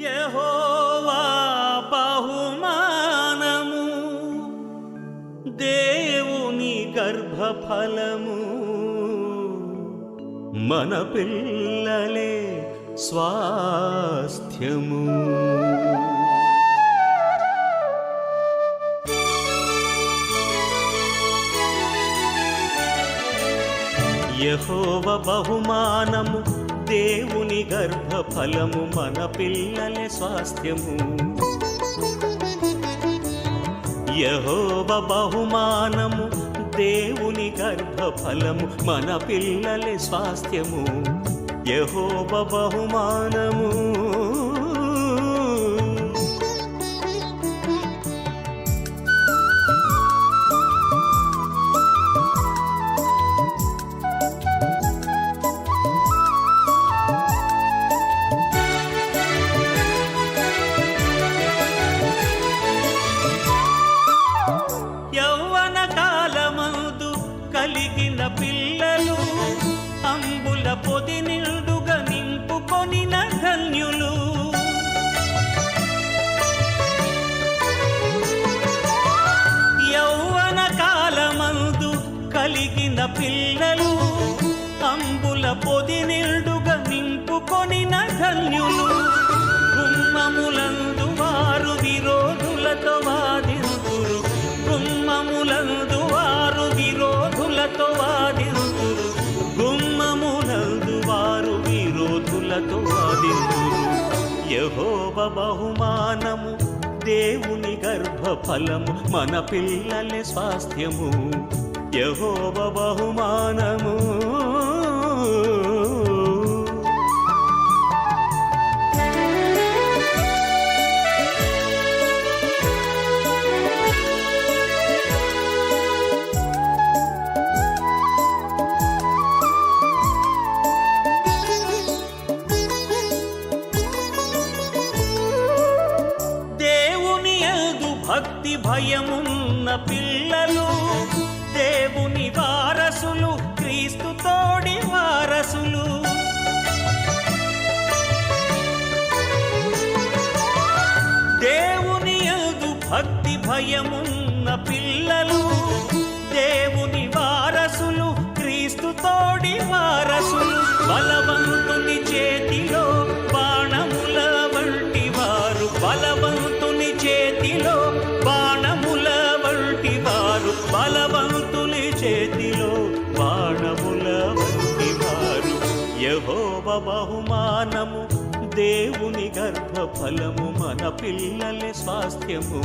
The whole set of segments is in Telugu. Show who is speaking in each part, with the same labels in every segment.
Speaker 1: యెహోవా బహుమానము దేవుని గర్భఫలము మన పిల్లలే స్వాస్థ్యము. యెహోవా బహుమానము దేవుని గర్భఫలము మన పిల్లలే స్వాస్థ్యము. యెహోవా బహుమానము దేవుని గర్భఫలము మన పిల్లలే స్వాస్థ్యము. యెహోవా బహుమానము కలిగిన పిల్లలు అంబుల పొది నిండుగా నింపుకొనిన ధన్యులు. యౌవన కాలమందు కలిగిన పిల్లలు అంబుల పొది నిండుగా నింపుకొనిన ధన్యులు. గుమ్మములందు వారు విరోధులతో వాదింతురు, గుమ్మములందు వారు విరోధులతో వాదింతురు, గుమ్మములందు వారు విరోధులతో వాదింతురు. యెహోవా బహుమానము దేవుని గర్భఫలము మన పిల్లలే స్వాస్థ్యము. యెహోవా బహుమానము భక్తి భయమున్న పిల్లలు దేవుని వారసులు, క్రీస్తు తోడి వారసులు. దేవుని యందు భక్తి భయమున్న పిల్లలు దేవుని వారసులు, క్రీస్తు తోడి వారసులు. బలవంతుని చేతిలో బాణముల వంటి వారు, బలవంతుని చేతిలో బాణముల వంటి వారు, బలవంతుని చేతిలో బాణముల వంటి వారు. యెహోవా బహుమానము దేవుని గర్భఫలము మన పిల్లలే స్వాస్థ్యము.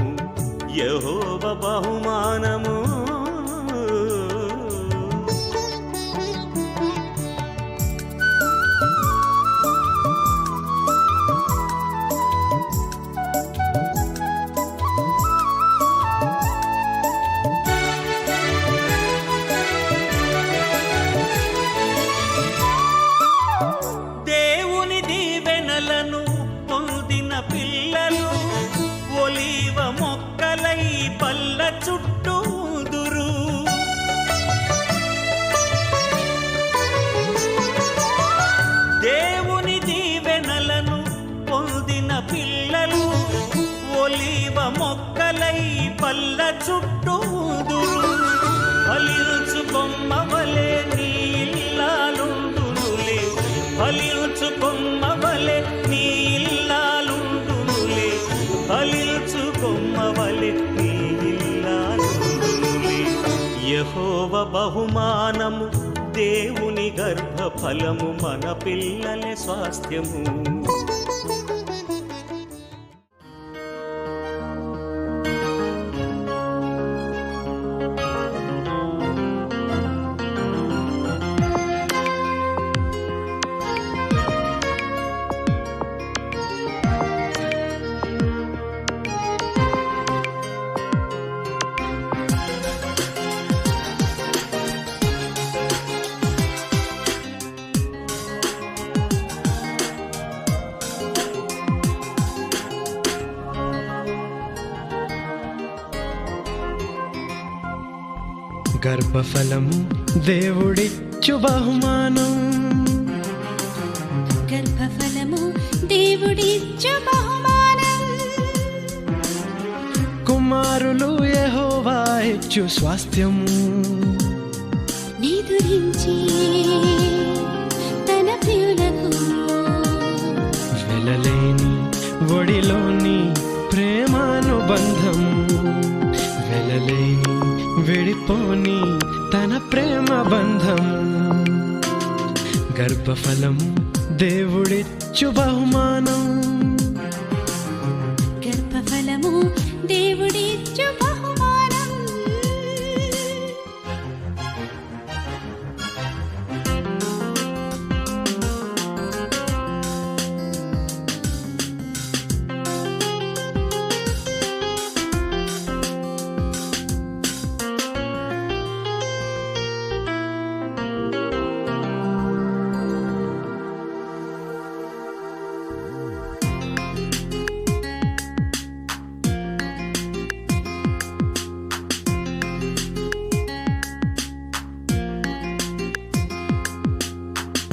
Speaker 1: యెహోవా బహుమానము పిల్లలు ఒలీవ మొక్కలై పల్ల చుట్టూదురు. దేవుని దీవెనలను పొందిన పిల్లలు ఒలీవ మొక్కలై పల్ల చుట్టూదురు. ఫలించు కొమ్మ వలె నీ ఇల్లాలుండునులే, ఫలించు కొమ్మ వలె నీ ఇల్లాలుండునులే, ఫలించు కొమ్మ వలె నీ ఇల్లాలుండునులే. యెహోవా బహుమానము దేవుని గర్భఫలము మన పిల్లలే స్వాస్థ్యము.
Speaker 2: గర్భఫలము దేవుడిచ్చు బహుమానం,
Speaker 3: గర్భఫలము దేవుడిచ్చు బహుమానం.
Speaker 2: దేవుడిచ్చు స్వాస్థ్యము
Speaker 3: నిదురించి తన ప్రియులకు
Speaker 2: వెలలేని ఒడిలోని ప్రేమానుబంధం వెలలేని విడిపోని తన ప్రేమ బంధం గర్భఫలం దేవుడిచ్చు బహుమానం
Speaker 3: గర్భఫలము దేవుడిచ్చు బహుమానం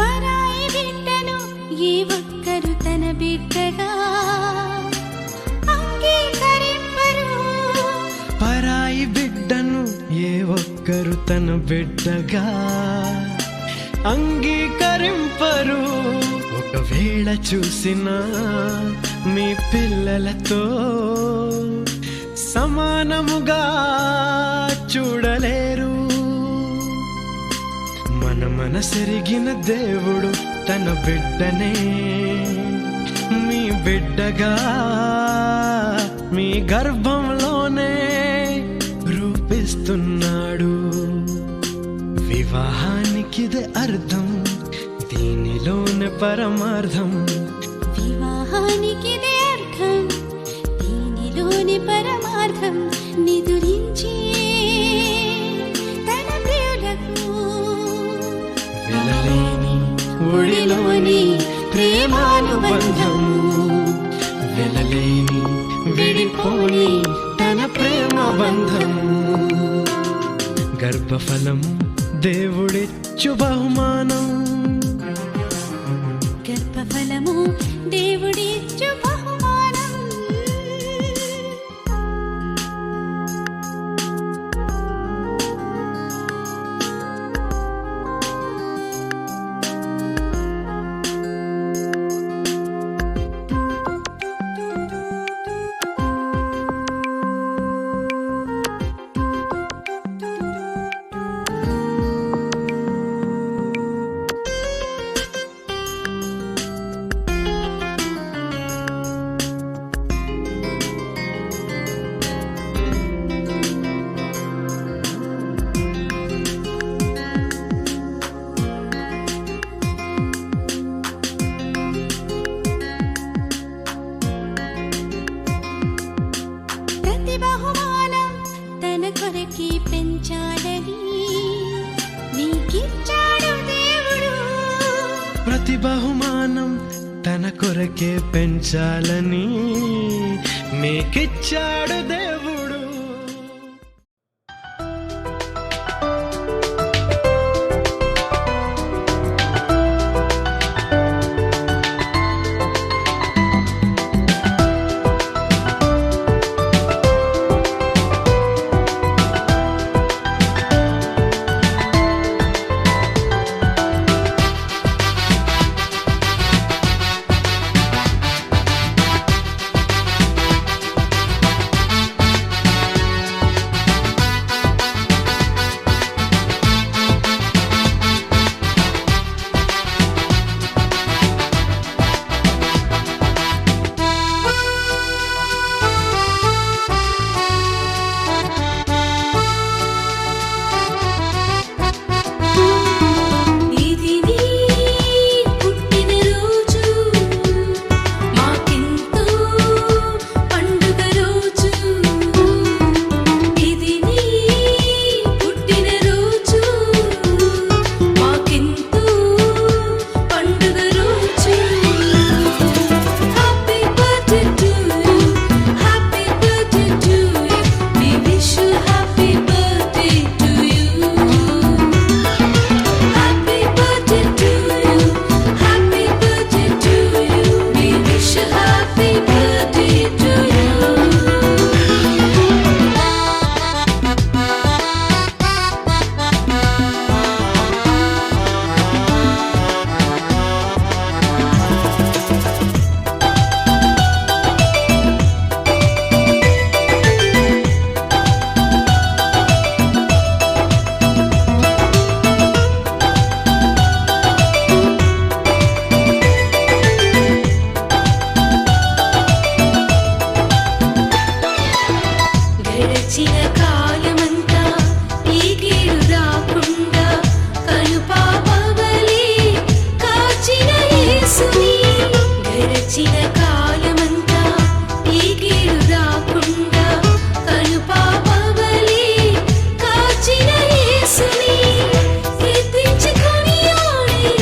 Speaker 3: పరాయి బిడ్డను ఏ ఒక్కరు తన బిడ్డగా అంగీకరింపరు
Speaker 2: పరాయి బిడ్డను ఏ ఒక్కరు తన బిడ్డగా అంగీకరింపరు ఒకవేళ చూసినా మీ పిల్లలతో సమానముగా చూడలేరు మనసెరిగిన దేవుడు తన బిడ్డనే మీ బిడ్డగా మీ గర్భంలోనే రూపిస్తున్నాడు వివాహానికిదే అర్థం దీనిలోనే పరమార్థం
Speaker 3: వివాహానికిదే అర్థం దీనిలోని పరమార్థం నిదురించి తన ప్రియులకు
Speaker 2: వెలలేని ఒడిలోని ప్రేమానుబంధం వెలలేని విడిపోని తన ప్రేమ బంధం గర్భఫలం దేవుడిచ్చు బహుమానం
Speaker 3: గర్భఫలము దేవుడిచ్చు బహుమానం ప్రతి బహుమానం తన కొరకి పెంచాలని నీకిచ్చాడు దేవుడు
Speaker 2: ప్రతి బహుమానం తన కొరకే పెంచాలని మీకిచ్చాడు దేవుడు
Speaker 3: కలకాలమంతా ఈ కీడు రాకుండా కనుపాపవలే కాచిన యేసుని కీర్తించి కొనియాడి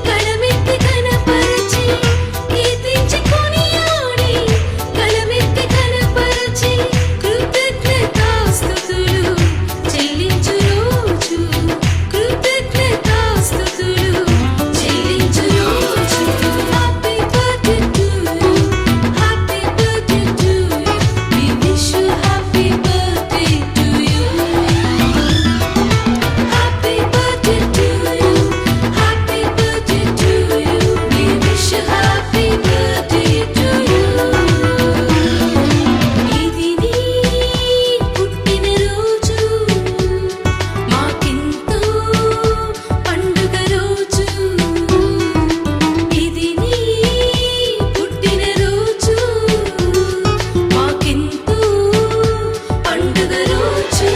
Speaker 3: గళమెత్తి కనపరచి కీర్తించి కొనియాడి గళమెత్తి కనపరచి కృతజ్ఞతాస్తుతులు చెల్లించు రోజు కృతజ్ఞతాస్తుతులు చెల్లించు రోజు happy birthday to you happy birthday to you we wish you happy birthday to you happy birthday to you happy birthday to you we wish you happy birthday to you ఇది నీ పుట్టినరోజు మాకెంతో పండుగ రోజు ఇది నీ పుట్టినరోజు మాకెంతో పండుగ రోజు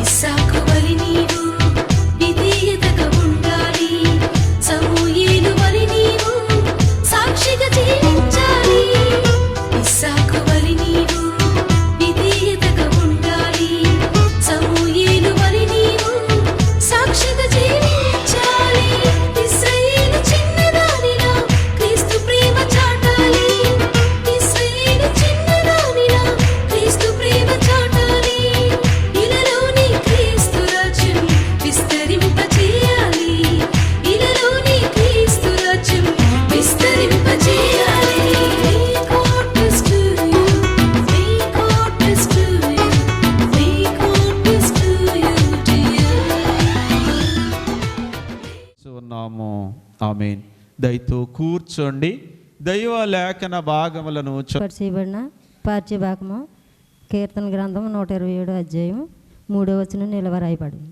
Speaker 3: ఇస్సాకు వలి నీవు విధేయతగా ఉండాలి సమూయేలు వలి నీవు సాక్షిగా జీవించాలి ఇస్సాకు వలి నీవు విధేయతగా ఉండాలి సమూయేలు వలి నీవు సాక్షిగా జీవించాలి ఇశ్రాయేలు చిన్నదానిలా క్రీస్తు ప్రేమ చాటాలి ఇశ్రాయేలు చిన్నదానిలా క్రీస్తు ప్రేమ చాటాలి ఇలలోని క్రీస్తు రాజ్యం విస్తరింపచేయాలి ఇలలోని క్రీస్తు రాజ్యం విస్తరింపచేయాలి God bless to you may God bless to you may God bless to you dear
Speaker 4: ఉన్నాము. ఆమేన్. దయతో కూర్చోండి. దైవ లేఖన భాగములను
Speaker 5: చేయబడిన పాఠ్యభాగము కీర్తన గ్రంథం 127 అధ్యాయం 3వ వచనం నిలవరాయబడింది.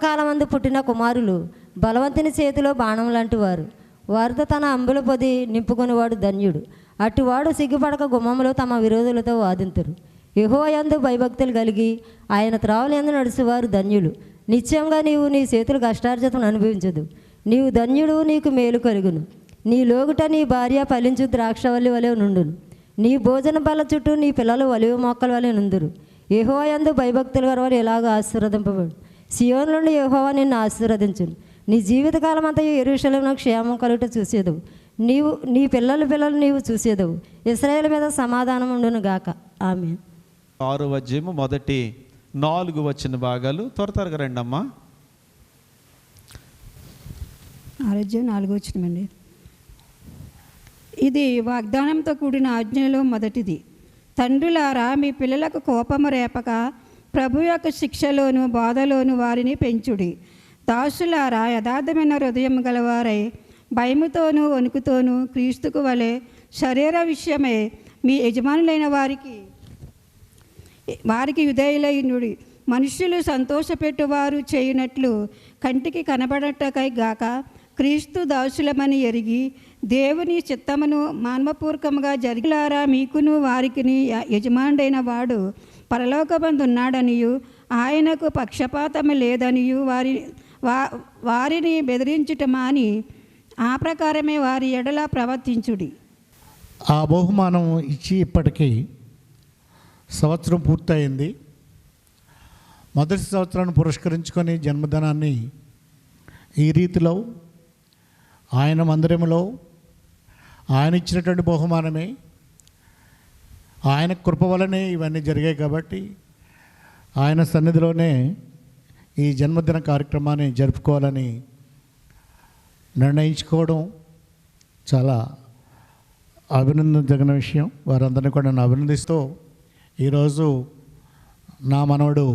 Speaker 5: కాలమందు పుట్టిన కుమారులు బలవంతుని చేతిలో బాణం లాంటి వారు వారితో తన అంబుల పొది నింపుకునేవాడు ధన్యుడు. అటువాడు సిగ్గుపడక గుమ్మములో తమ విరోధులతో వాదింతురు. యెహోవా యందు భయభక్తులు కలిగి ఆయన త్రావుల యందు నడుచువారు ధన్యులు. నిశ్చయంగా నీవు నీ చేతులు కష్టార్జితను అనుభవించదు. నీవు ధన్యుడు, నీకు మేలు కలుగును. నీ లోగుట నీ భార్య ఫలించు ద్రాక్షవల్లి వలె నుండును. నీ భోజన బల్ల చుట్టూ నీ పిల్లలు ఒలివ మొక్కల వలె నుందురు. యెహోవా యందు భయభక్తులు గలవారు ఎలాగో ఆశీర్వదింపబడు. సియోను నుండి యెహోవా నిన్ను ఆశీర్వదించును. నీ జీవితకాలం అంతా యెరూషలేములో క్షేమం కలుగుట చూసేదవు. నీవు నీ పిల్లలు నీవు చూసేదవు. ఇశ్రాయేలు మీద సమాధానం ఉండును గాక. ఆమేన్.
Speaker 4: 6వ అధ్యాయము మొదటి 4 వచ్చిన భాగాలు త్వరగా రండి అమ్మా.
Speaker 6: ఆరోగ్యం 4 వచ్చినమండి. ఇది వాగ్దానంతో కూడిన ఆజ్ఞలో మొదటిది. తండ్రులారా, మీ పిల్లలకు కోపము రేపక ప్రభు యొక్క శిక్షలోను బాధలోను వారిని పెంచుడి. దాసులారా, యథార్థమైన హృదయం గలవారై భయముతోనూ వణుకుతోనూ క్రీస్తుకు వలె శరీర విషయమై మీ యజమానులైన వారికి యుదయులైనుడి. మనుష్యులు సంతోషపెట్టువారు చేయునట్లు కంటికి కనబడటకై గాక క్రీస్తు దాసులమని ఎరిగి దేవుని చిత్తమును మానవపూర్వకముగా జరిగిలారా. మీకును వారికిని యజమానుడైన వాడు పరలోకమందున్నాడనియు ఆయనకు పక్షపాతము లేదనియు వారిని బెదిరించుట మాని ఆ ప్రకారమే వారి ఎడల ప్రవర్తించుడి.
Speaker 7: ఆ బహుమానం ఇచ్చి ఇప్పటికీ సంవత్సరం పూర్తయింది. మొదటి సంవత్సరాన్ని పురస్కరించుకొని జన్మదినాన్ని ఈ రీతిలో ఆయన మందిరములో ఆయన ఇచ్చినటువంటి బహుమానమే, ఆయన కృప వలనే ఇవన్నీ జరిగాయి. కాబట్టి ఆయన సన్నిధిలోనే ఈ జన్మదిన కార్యక్రమాన్ని జరుపుకోవాలని నిర్ణయించుకోవడం చాలా అభినందించదగిన విషయం. వారందరినీ కూడా నన్ను అభినందిస్తూ ఈరోజు నా మనవడు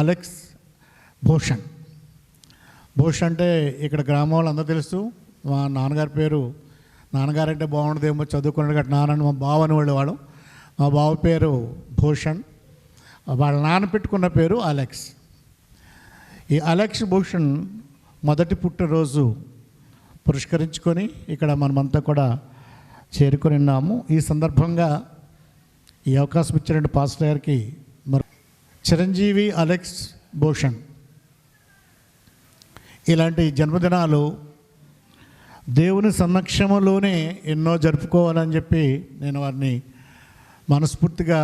Speaker 7: అలెక్స్ భూషణ్ భూష్ అంటే ఇక్కడ గ్రామం వాళ్ళు అందరూ తెలుసు. మా నాన్నగారి పేరు, నాన్నగారంటే బాగుండదేమో చదువుకున్నాడు గట్ట నాన్న మా బావ అనేవాళ్ళు వాడు. మా బావ పేరు భూషణ్, వాళ్ళ నాన్న పెట్టుకున్న పేరు అలెక్స్. ఈ అలెక్స్ భూషణ్ మొదటి పుట్టినరోజు పురస్కరించుకొని ఇక్కడ మనమంతా కూడా చేరుకొని ఉన్నాము. ఈ సందర్భంగా ఈ అవకాశం ఇచ్చిన పాస్టర్ గారికి మరి చిరంజీవి అలెక్స్ భూషణ్ ఇలాంటి జన్మదినాలు దేవుని సమక్షంలోనే ఎన్నో జరుపుకోవాలని చెప్పి నేను వారిని మనస్ఫూర్తిగా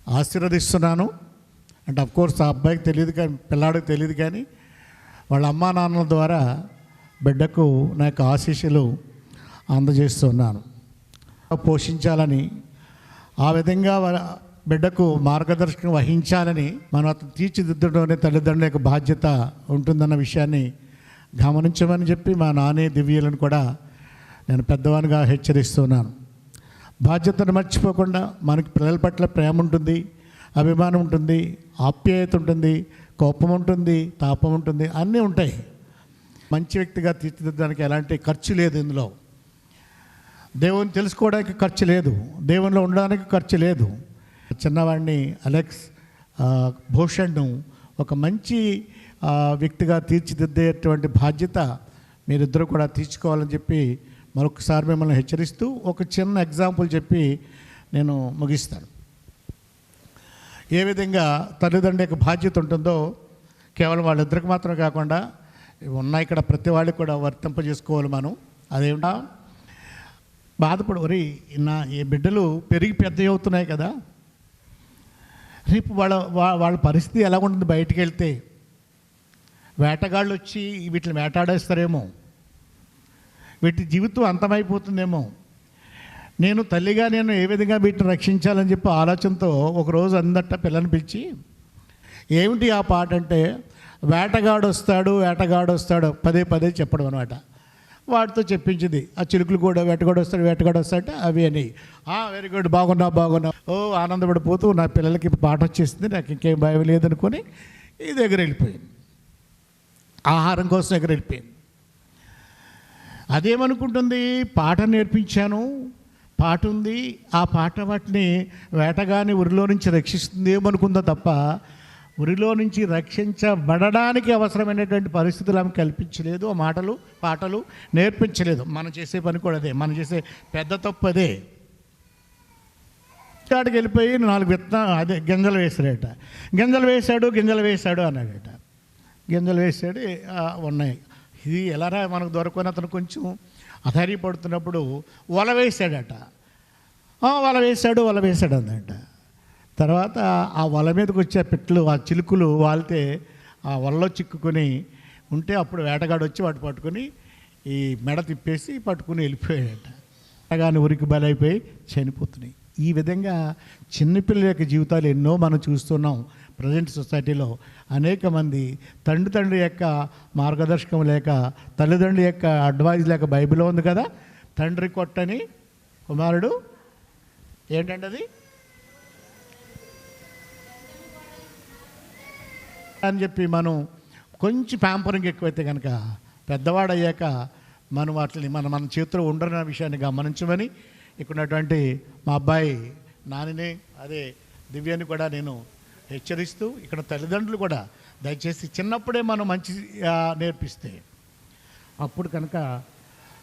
Speaker 7: ఆశీర్వదిస్తున్నాను. అంటే అఫ్కోర్స్ ఆ అబ్బాయికి తెలియదు కానీ, పిల్లాడికి తెలియదు కానీ, వాళ్ళ అమ్మా నాన్నల ద్వారా బిడ్డకు నా యొక్క ఆశీస్సులు అందజేస్తున్నాను. పోషించాలని, ఆ విధంగా బిడ్డకు మార్గదర్శకం వహించాలని మనం అతను తీర్చిదిద్దడం అనే తల్లిదండ్రుల యొక్క బాధ్యత ఉంటుందన్న విషయాన్ని గమనించమని చెప్పి మా నాని దివ్యులను కూడా నేను పెద్దవానిగా హెచ్చరిస్తున్నాను. బాధ్యతను మర్చిపోకుండా మనకి పిల్లల పట్ల ప్రేమ ఉంటుంది, అభిమానం ఉంటుంది, ఆప్యాయత ఉంటుంది, కోపం ఉంటుంది, తాపం ఉంటుంది, అన్నీ ఉంటాయి. మంచి వ్యక్తిగా తీర్చిదిద్దడానికి ఎలాంటి ఖర్చు లేదు ఇందులో. దేవుని తెలుసుకోవడానికి ఖర్చు లేదు, దేవునిలో ఉండడానికి ఖర్చు లేదు. చిన్నవాడిని అలెక్స్ భూషణ్ను ఒక మంచి వ్యక్తిగా తీర్చిదిద్దేటువంటి బాధ్యత మీరిద్దరూ కూడా తీర్చుకోవాలని చెప్పి మరొకసారి మిమ్మల్ని హెచ్చరిస్తూ ఒక చిన్న ఎగ్జాంపుల్ చెప్పి నేను ముగిస్తాను. ఏ విధంగా తల్లిదండ్రుల యొక్క బాధ్యత ఉంటుందో కేవలం వాళ్ళిద్దరికి మాత్రం కాకుండా ఉన్న ఇక్కడ ప్రతి వాళ్ళకి కూడా వర్తింపజేసుకోవాలి మనం. అదేమిటా బాధపడి నా ఈ బిడ్డలు పెరిగి పెద్దవి అవుతున్నాయి కదా, రేపు వాళ్ళ పరిస్థితి ఎలా ఉంటుంది? బయటికి వెళ్తే వేటగాళ్ళు వచ్చి వీటిని వేటాడేస్తారేమో, వీటి జీవితం అంతమైపోతుందేమో. నేను తల్లిగా నేను ఏ విధంగా వీటిని రక్షించాలని చెప్పి ఆలోచనతో ఒకరోజు అందట పిల్లని పిలిచి, ఏమిటి ఆ పాట అంటే, వేటగాడు వస్తాడు పదే పదే చెప్పడం అనమాట. వాటితో చెప్పించింది. ఆ చిలుకలు కూడా వేటగాడు వస్తాడు అవి అని. వెరీ గుడ్, బాగున్నా ఓ ఆనందపడిపోతూ నా పిల్లలకి పాట వచ్చేసింది, నాకు ఇంకేం భయం లేదనుకొని ఇది వెళ్ళిపోయింది. ఆహారం కోసం వెళ్ళిపోయింది. అదేమనుకుంటుంది, పాట నేర్పించాను, పాట ఉంది, ఆ పాట వాటిని వేటగాని ఉరిలో నుంచి రక్షిస్తుంది ఏమనుకుందో తప్ప ఉరిలో నుంచి రక్షించబడడానికి అవసరమైనటువంటి పరిస్థితులు ఆమె కల్పించలేదు. ఆ మాటలు పాటలు నేర్పించలేదు. మనం చేసే పని కూడా అదే, మనం చేసే పెద్ద తప్పు అదే. చాటుకి వెళ్ళిపోయి 4 గింజలు వేసాడట. గింజలు వేశాడు అన్నాడట. గింజలు వేసాడు, ఉన్నాయి. ఇది ఎలారా మనకు దొరకని అతను కొంచెం అధైర్యపడుతున్నప్పుడు వల వేశాడట. వల వేశాడు అందట. తర్వాత ఆ వల మీదకి వచ్చే పిట్టలు, ఆ చిలుకలు వాళ్తే ఆ వలలో చిక్కుకొని ఉంటే అప్పుడు వేటగాడు వచ్చి వాటి పట్టుకొని ఈ మెడ తిప్పేసి పట్టుకుని వెళ్ళిపోయాడట. వేటగాని ఉరికి బలైపోయి చనిపోతున్నాయి. ఈ విధంగా చిన్నపిల్లల యొక్క జీవితాలు ఎన్నో మనం చూస్తున్నాం. ప్రజెంట్ సొసైటీలో అనేక మంది తండ్రి యొక్క మార్గదర్శకం లేక, తల్లిదండ్రుల యొక్క అడ్వైజ్ లేక, బైబిల్లో ఉంది కదా, తండ్రి కొట్టని కుమారుడు ఏంటంటే అది అని చెప్పి మనం కొంచెం ప్యాంపరింగ్ ఎక్కువైతే కనుక పెద్దవాడు అయ్యాక మనం వాటిని మన చేతిలో ఉండరన్న విషయాన్ని గమనించమని ఇక్కడున్నటువంటి మా అబ్బాయి నానిని అదే దివ్యాన్ని కూడా నేను హెచ్చరిస్తూ, ఇక్కడ తల్లిదండ్రులు కూడా దయచేసి చిన్నప్పుడే మనం మంచి నేర్పిస్తే అప్పుడు కనుక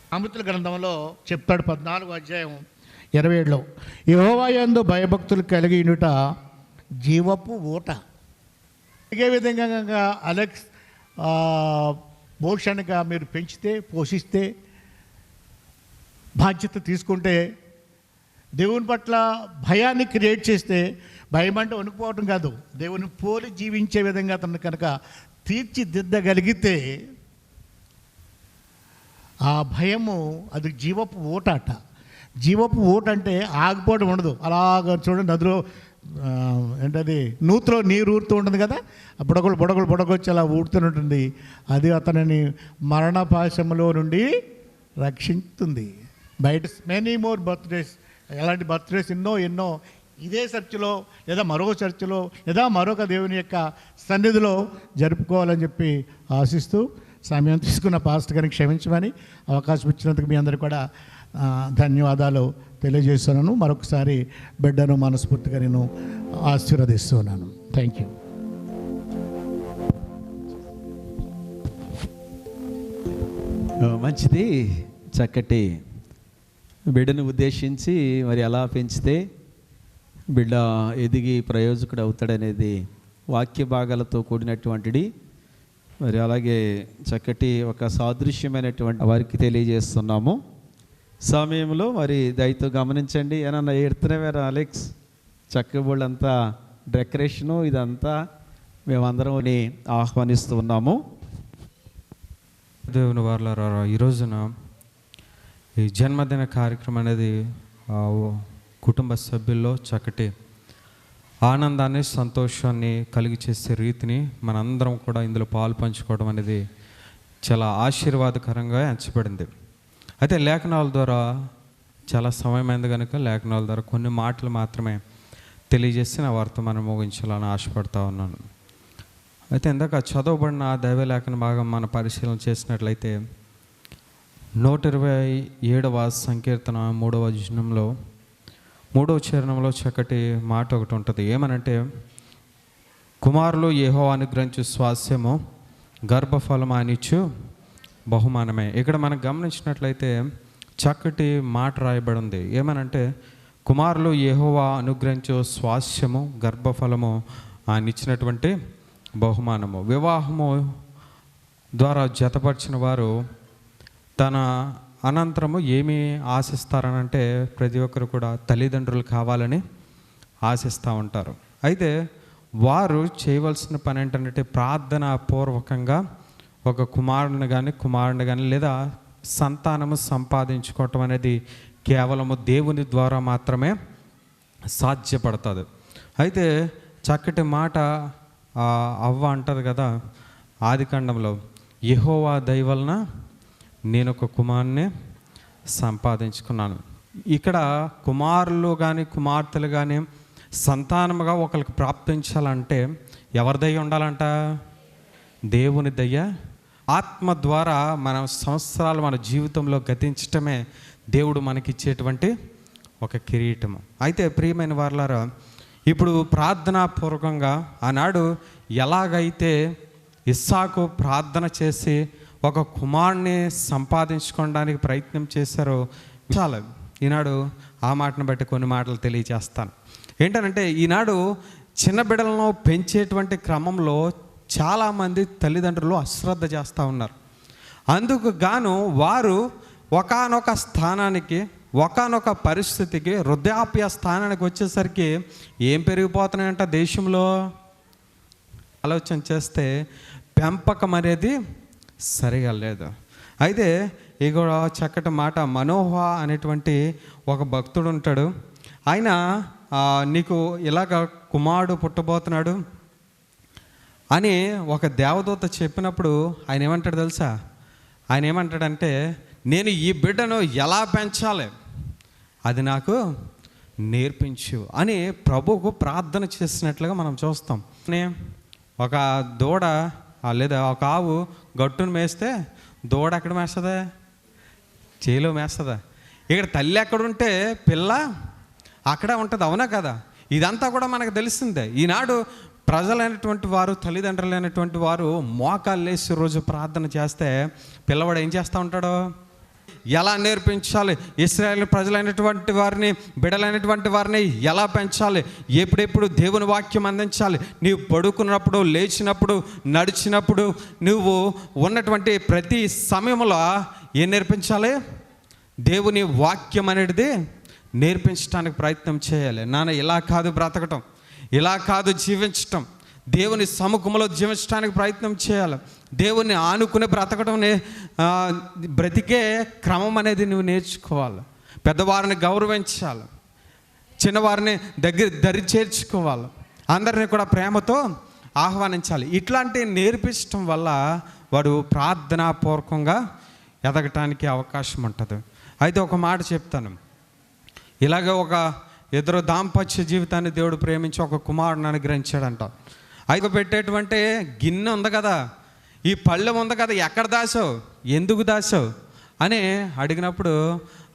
Speaker 7: సామెతల గ్రంథంలో చెప్తాడు 14వ అధ్యాయం 27లో, యెహోవా యందు భయభక్తులు కలిగి ఉండుట జీవపు ఊట. ఇదే విధంగా కనుక అలెక్స్ భూషణ్గా మీరు పెంచితే, పోషిస్తే, బాధ్యత తీసుకుంటే, దేవుని పట్ల భయాన్ని క్రియేట్ చేస్తే, భయం అంటే వణుకుపోవటం కాదు, దేవుని పోలి జీవించే విధంగా అతను కనుక తీర్చిదిద్దగలిగితే ఆ భయము అది జీవపు ఊట అట. జీవపు ఊట అంటే ఆగిపోవడం ఉండదు. అలాగ చూడండి, నదిలో ఏంటది నూతిలో నీరు ఊరుతూ ఉంటుంది కదా, బుడగొచ్చి అలా ఊడుతూనే అది అతనిని మరణపాశంలో నుండి రక్షిస్తుంది. బయట మెనీ మోర్ బర్త్డేస్, ఎలాంటి బర్త్డేస్ ఎన్నో ఇదే చర్చిలో లేదా మరో చర్చిలో లేదా మరొక దేవుని యొక్క సన్నిధిలో జరుపుకోవాలని చెప్పి ఆశిస్తూ సమయం తీసుకున్న పాస్టర్ గారిని క్షమించమని అవకాశం ఇచ్చినందుకు మీ అందరికీ కూడా ధన్యవాదాలు తెలియజేస్తున్నాను. మరొకసారి బిడ్డను మనస్ఫూర్తిగా నేను ఆశీర్వదిస్తున్నాను. Thank you.
Speaker 4: మంచిది. చక్కటి బిడ్డను ఉద్దేశించి మరి ఎలా పెంచితే బిడ్డ ఎదిగి ప్రయోజకుడు అవుతాడనేది వాక్య భాగాలతో కూడినటువంటిది. మరి అలాగే చక్కటి ఒక సాదృశ్యమైనటువంటి వారికి తెలియజేస్తున్నాము. సమయంలో మరి దయతో గమనించండి. ఏమన్నా ఎడుతున్నావారు అలెక్స్? చక్కబోళ్ళంతా డెకరేషను ఇదంతా మేమందరం ఆహ్వానిస్తూ ఉన్నాము.
Speaker 8: దేవుని వారలారా, ఈ రోజున ఈ జన్మదిన కార్యక్రమం అనేది కుటుంబ సభ్యుల్లో చక్కటి ఆనందాన్ని సంతోషాన్ని కలిగి చేసే రీతిని మనందరం కూడా ఇందులో పాలు పంచుకోవడం అనేది చాలా ఆశీర్వాదకరంగా ఎంచబడింది. అయితే లేఖనాల ద్వారా చాలా సమయమైంది కనుక లేఖనాల ద్వారా కొన్ని మాటలు మాత్రమే తెలియజేసి నా వర్తమానం ముగించాలని ఆశపడతా ఉన్నాను. అయితే ఇందాక చదవబడిన దైవలేఖన భాగం మన పరిశీలన చేసినట్లయితే 127వ సంకీర్తన 3వ వచనంలో 3వ చరణంలో చక్కటి మాట ఒకటి ఉంటుంది. ఏమనంటే, కుమారులు యెహోవా అనుగ్రహించు స్వాస్యము, గర్భఫలం ఆయనిచ్చు బహుమానమే. ఇక్కడ మనం గమనించినట్లయితే చక్కటి మాట రాయబడి ఉంది. ఏమనంటే, కుమారులు యెహోవా అనుగ్రహించు స్వాస్యము, గర్భఫలము ఆయన ఇచ్చినటువంటి బహుమానము. వివాహము ద్వారా జతపరిచిన వారు తన అనంతరము ఏమి ఆశిస్తారనంటే, ప్రతి ఒక్కరు కూడా తల్లిదండ్రులు కావాలని ఆశిస్తూ ఉంటారు. అయితే వారు చేయవలసిన పని ఏంటంటే, ప్రార్థన పూర్వకంగా ఒక కుమారుని కానీ లేదా సంతానము సంపాదించుకోవటం అనేది కేవలము దేవుని ద్వారా మాత్రమే సాధ్యపడుతుంది. అయితే చక్కటి మాట అవ్వ అంటది కదా ఆదికాండంలో, యెహోవా దయ వలన నేను ఒక కుమారుని సంపాదించుకున్నాను. ఇక్కడ కుమారులు కానీ కుమార్తెలు కానీ సంతానముగా ఒకరికి ప్రాప్తించాలంటే ఎవరి దయ ఉండాలంట? దేవుని దయ. ఆత్మ ద్వారా మన సంవత్సరాలు మన జీవితంలో గతించటమే దేవుడు మనకిచ్చేటువంటి ఒక కిరీటము. అయితే ప్రియమైన వారలారా, ఇప్పుడు ప్రార్థనాపూర్వకంగా ఆనాడు ఎలాగైతే ఇస్సాకు ప్రార్థన చేసి ఒక కుమారుని సంపాదించుకోవడానికి ప్రయత్నం చేశారో, చాలా ఈనాడు ఆ మాటను బట్టి కొన్ని మాటలు తెలియజేస్తాను. ఏంటంటే, ఈనాడు చిన్న బిడ్డలను పెంచేటువంటి క్రమంలో చాలామంది తల్లిదండ్రులు అశ్రద్ధ చేస్తూ ఉన్నారు. అందుకు గాను వారు ఒకానొక స్థానానికి, ఒకానొక పరిస్థితికి, వృద్ధాప్య స్థానానికి వచ్చేసరికి ఏం పెరిగిపోతున్నాయంట దేశంలో? ఆలోచన చేస్తే పెంపకం అనేది సరిగా లేదు. అయితే ఇక చక్కటి మాట, మనోహ అనేటువంటి ఒక భక్తుడు ఉంటాడు. ఆయన నీకు ఇలాగ కుమారుడు పుట్టబోతున్నాడు అని ఒక దేవదూత చెప్పినప్పుడు ఆయన ఏమంటాడు తెలుసా? ఆయన ఏమంటాడంటే, నేను ఈ బిడ్డను ఎలా పెంచాలి అది నాకు నేర్పించు అని ప్రభువుకు ప్రార్థన చేసినట్లుగా మనం చూస్తాం. ఒక దూడ లేదా ఒక ఆవు గట్టును మేస్తే దూడ ఎక్కడ మేస్తుందా? చేలో మేస్తుందా? ఇక్కడ తల్లి ఎక్కడుంటే పిల్ల అక్కడే ఉంటుంది, అవునా కదా? ఇదంతా కూడా మనకు తెలిసిందే. ఈనాడు ప్రజలైనటువంటి వారు, తల్లిదండ్రులైనటువంటి వారు మోకాలు లేసి రోజు ప్రార్థన చేస్తే పిల్లవాడు ఏం చేస్తూ ఉంటాడో? ఎలా నేర్పించాలి, ఇశ్రాయేలు ప్రజలైనటువంటి వారిని, బిడ్డలైనటువంటి వారిని ఎలా పెంచాలి, ఎప్పుడెప్పుడు దేవుని వాక్యం అందించాలి, నీవు పడుకున్నప్పుడు, లేచినప్పుడు, నడిచినప్పుడు, నువ్వు ఉన్నటువంటి ప్రతి సమయంలో ఏం నేర్పించాలి? దేవుని వాక్యం అనేది నేర్పించడానికి ప్రయత్నం చేయాలి. నాన్న ఇలా కాదు బ్రతకటం, ఇలా కాదు జీవించటం, దేవుని సముఖంలో జీవించడానికి ప్రయత్నం చేయాలి. దేవుని ఆనుకునే బ్రతకడం బ్రతికే క్రమం అనేది నువ్వు నేర్చుకోవాలి. పెద్దవారిని గౌరవించాలి, చిన్నవారిని దరి చేర్చుకోవాలి, అందరినీ కూడా ప్రేమతో ఆహ్వానించాలి. ఇట్లాంటి నేర్పించడం వల్ల వాడు ప్రార్థనాపూర్వకంగా ఎదగటానికి అవకాశం ఉంటుంది. అయితే ఒక మాట చెప్తాను. ఇలాగ ఒక ఇద్దరు దాంపత్య జీవితాన్ని దేవుడు ప్రేమించి ఒక కుమారుని అనుగ్రహించాడంట. అయితే పెట్టేటువంటి గిన్నె ఉంది కదా, ఈ పళ్ళెం ఉంది కదా, ఎక్కడ దాసావు, ఎందుకు దాసావు అని అడిగినప్పుడు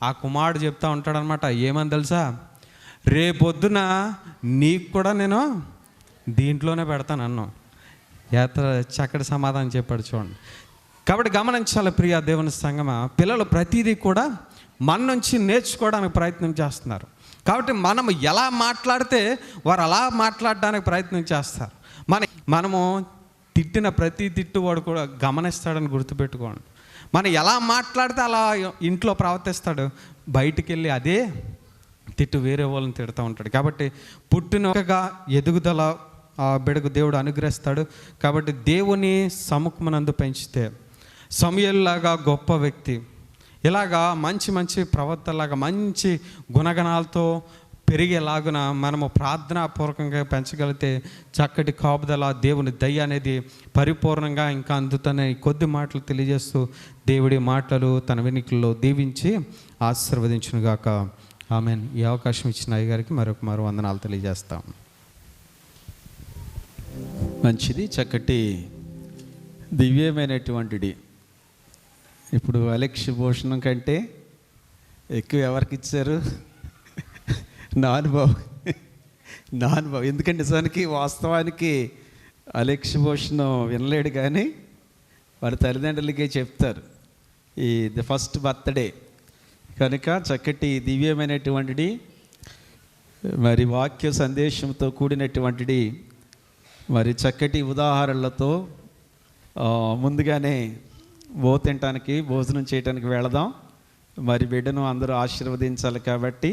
Speaker 8: ఆ కుమారుడు చెప్తా ఉంటాడనమాట. ఏమని తెలుసా, రేపొద్దున నీకు కూడా నేను దీంట్లోనే పెడతాను అన్నాం. చక్కటి సమాధానం చెప్పాడు చూడండి. కాబట్టి గమనించాలి ప్రియ దేవుని సంగమా, పిల్లలు ప్రతిదీ కూడా మన నుంచి నేర్చుకోవడానికి ప్రయత్నం చేస్తున్నారు. కాబట్టి మనం ఎలా మాట్లాడితే వారు అలా మాట్లాడడానికి ప్రయత్నం చేస్తారు. మనము తిట్టిన ప్రతి తిట్టు వాడు కూడా గమనిస్తాడని గుర్తుపెట్టుకోండి. మనం ఎలా మాట్లాడితే అలా ఇంట్లో ప్రవర్తిస్తాడు, బయటికి వెళ్ళి అదే తిట్టు వేరే వాళ్ళని తిడుతూ ఉంటాడు. కాబట్టి పుట్టినగా ఎదుగుదల బిడకు దేవుడు అనుగ్రహిస్తాడు. కాబట్టి దేవుని సముఖమునందు పెంచితే సమూయేలులాగా గొప్ప వ్యక్తి, ఇలాగా మంచి మంచి ప్రవర్తనలాగా మంచి గుణగణాలతో పెరిగేలాగున మనము ప్రార్థనాపూర్వకంగా పెంచగలిగితే చక్కటి కాపుదల, దేవుని దయ అనేది పరిపూర్ణంగా ఇంకా అందుతనే కొద్ది మాటలు తెలియజేస్తూ దేవుడి మాటలు తన వెనుకల్లో దీవించి ఆశీర్వదించునుగాక. ఆమెన్. ఈ అవకాశం ఇచ్చిన అయ్య గారికి మరొక వందనాలు తెలియజేస్తాం.
Speaker 4: మంచిది, చక్కటి దివ్యమైనటువంటిది. ఇప్పుడు అలెక్ష్య భూషణం కంటే ఎక్కువ ఎవరికి ఇచ్చారు? నానుబాబు. ఎందుకంటే నిజానికి వాస్తవానికి అలెక్ష్య భూషణం వినలేడు, కానీ వారి తల్లిదండ్రులకే చెప్తారు ఈ ఫస్ట్ బర్త్డే కనుక. చక్కటి దివ్యమైనటువంటిది, మరి వాక్య సందేశంతో కూడినటువంటిది, మరి చక్కటి ఉదాహరణలతో ముందుగానే తినటానికి భోజనం చేయడానికి వెళదాం. మరి బిడ్డను అందరూ ఆశీర్వదించాలి. కాబట్టి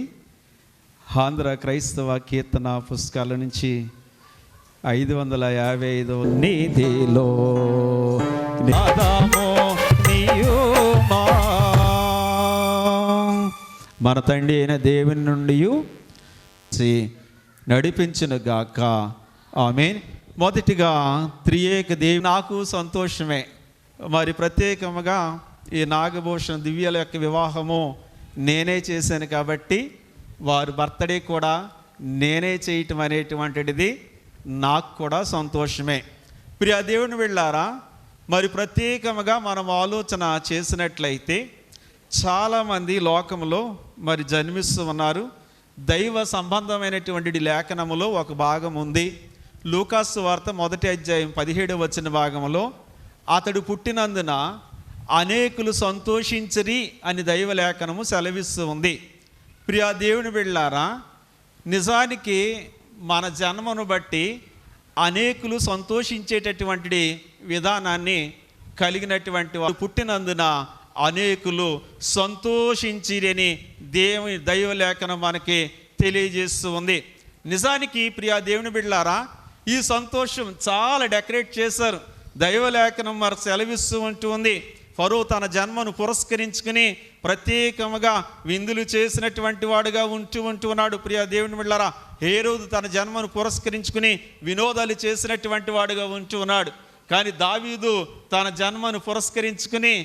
Speaker 4: ఆంధ్ర క్రైస్తవ కీర్తన పుస్తకాల నుంచి 555 నీతిలో మన తండ్రి అయిన దేవుని నుండి నడిపించును గాక. ఆమేన్. మొదటిగా త్రియేక దేవుని నాకు సంతోషమే. మరి ప్రత్యేకముగా ఈ నాగభూషణ దివ్యల యొక్క వివాహము నేనే చేశాను కాబట్టి వారి బర్త్డే కూడా నేనే చేయటం అనేటువంటిది నాకు కూడా సంతోషమే. ప్రియ దేవుని వెళ్ళారా, మరి ప్రత్యేకముగా మనం ఆలోచన చేసినట్లయితే చాలామంది లోకంలో మరి జన్మిస్తూ ఉన్నారు. దైవ సంబంధమైనటువంటి లేఖనములో ఒక భాగం ఉంది. లూకాసు వార్త 1వ అధ్యాయం 17వ వచన భాగంలో అతడు పుట్టినందున అనేకులు సంతోషించరి అని దైవ లేఖనము సెలవిస్తూ ఉంది. ప్రియా దేవుని బిడ్డలారా, నిజానికి మన జన్మను బట్టి అనేకులు సంతోషించేటటువంటి విధానాన్ని కలిగినటువంటి వారు పుట్టినందున అనేకులు సంతోషించిరని దేవుని దైవ లేఖనం మనకి తెలియజేస్తూ ఉంది. నిజానికి ప్రియా దేవుని బిడ్డలారా, ఈ సంతోషం చాలా డెకరేట్ చేశారు. దైవలేఖనం మరి సెలవిస్తూ ఉంటుంది. ఫరో తన జన్మను పురస్కరించుకుని ప్రత్యేకముగా విందులు చేసినటువంటి వాడుగా ఉంటున్నాడు. ప్రియా దేవుని బిడ్డలారా, హేరోదు తన జన్మను పురస్కరించుకుని వినోదాలు చేసినటువంటి వాడుగా ఉంటున్నాడు. కానీ దావీదు తన జన్మను పురస్కరించుకుని